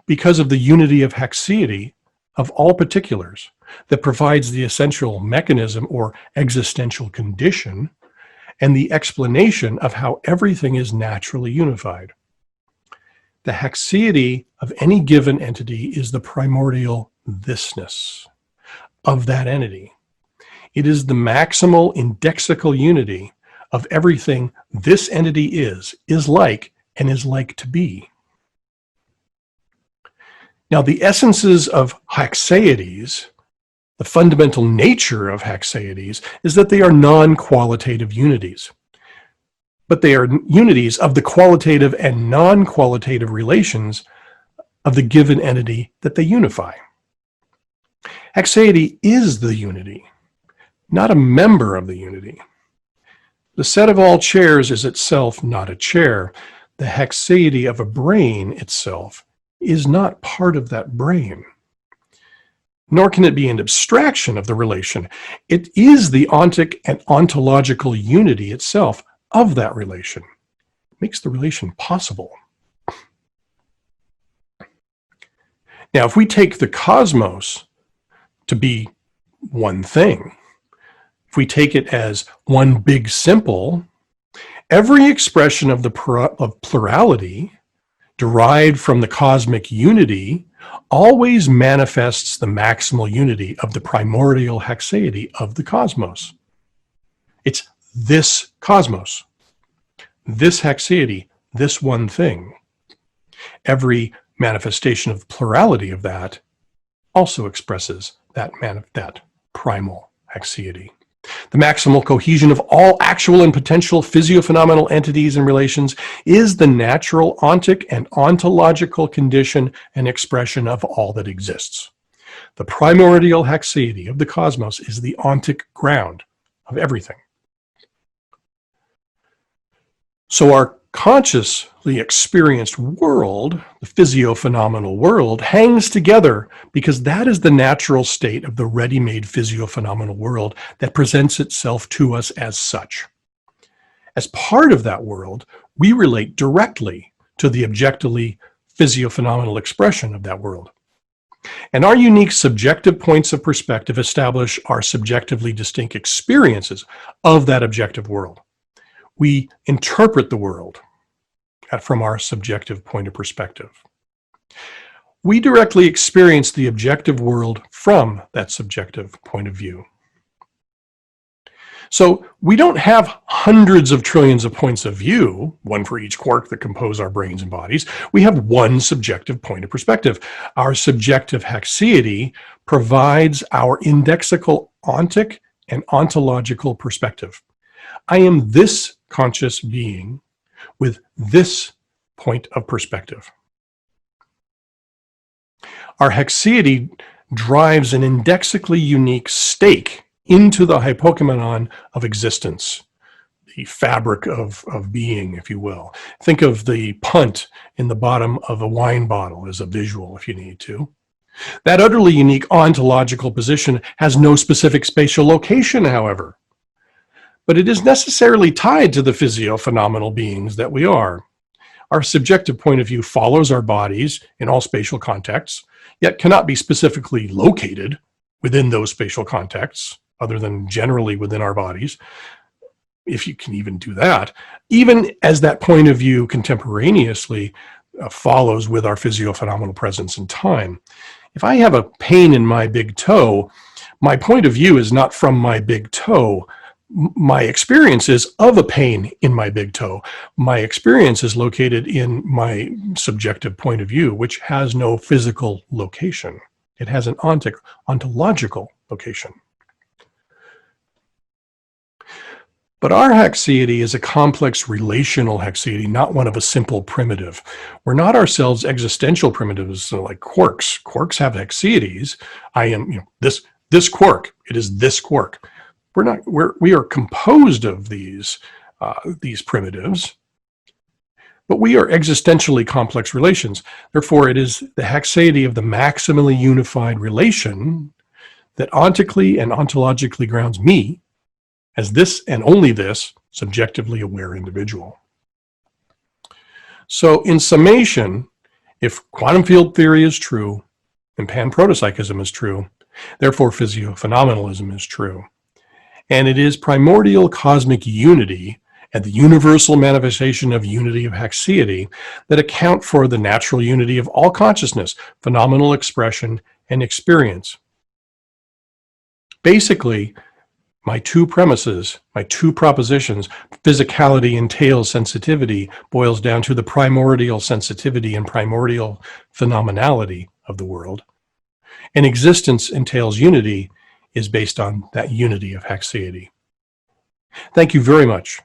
because of the unity of haxity of all particulars that provides the essential mechanism or existential condition and the explanation of how everything is naturally unified. The haxity of any given entity is the primordial thisness of that entity. It is the maximal indexical unity of everything this entity is like, and is like to be. Now, the essences of haxeities, the fundamental nature of haxeities, is that they are non-qualitative unities. but they are unities of the qualitative and non-qualitative relations of the given entity that they unify. Haxeity is the unity, not a member of the unity. The set of all chairs is itself not a chair. The haxeity of a brain itself is not part of that brain. Nor can it be an abstraction of the relation. It is the ontic and ontological unity itself of that relation. It makes the relation possible. Now, if we take the cosmos to be one thing, if we take it as one big simple, every expression of the plurality derived from the cosmic unity always manifests the maximal unity of the primordial haxeity of the cosmos. It's this cosmos, this haxeity, this one thing. Every manifestation of the plurality of that also expresses that primal haxeity. The maximal cohesion of all actual and potential physiophenomenal entities and relations is the natural ontic and ontological condition and expression of all that exists. The primordial haxeity of the cosmos is the ontic ground of everything. So our consciously experienced world, the physiophenomenal world, hangs together because that is the natural state of the ready-made physiophenomenal world that presents itself to us as such. As part of that world, we relate directly to the objectively physiophenomenal expression of that world. And our unique subjective points of perspective establish our subjectively distinct experiences of that objective world. We interpret the world from our subjective point of perspective. We directly experience the objective world from that subjective point of view. So we don't have hundreds of trillions of points of view, one for each quark that compose our brains and bodies. We have one subjective point of perspective. Our subjective haxeity provides our indexical ontic and ontological perspective. I am this conscious being with this point of perspective. Our haxeity drives an indexically unique stake into the hypokimenon of existence, the fabric of being, if you will. Think of the punt in the bottom of a wine bottle as a visual if you need to. That utterly unique ontological position has no specific spatial location, however, but it is necessarily tied to the physiophenomenal beings that we are. Our subjective point of view follows our bodies in all spatial contexts, yet cannot be specifically located within those spatial contexts, other than generally within our bodies, if you can even do that, even as that point of view contemporaneously follows with our physiophenomenal presence in time. If I have a pain in my big toe, my point of view is not from my big toe. My experience is of a pain in my big toe. My experience is located in my subjective point of view, which has no physical location. It has an ontological location. But our haxeity is a complex relational haxeity, not one of a simple primitive. We're not ourselves existential primitives like quarks. Quarks have haxeities. I am, this quark. It is this quark. We are composed of these primitives, but we are existentially complex relations. Therefore, it is the haxeity of the maximally unified relation that ontically and ontologically grounds me as this and only this subjectively aware individual. So in summation, if quantum field theory is true and panpsychism is true, therefore physiophenomenalism is true. And it is primordial cosmic unity and the universal manifestation of unity of haxeity that account for the natural unity of all consciousness, phenomenal expression, and experience. Basically, my two premises, my two propositions, physicality entails sensitivity, boils down to the primordial sensitivity and primordial phenomenality of the world. And existence entails unity is based on that unity of haxeity. Thank you very much.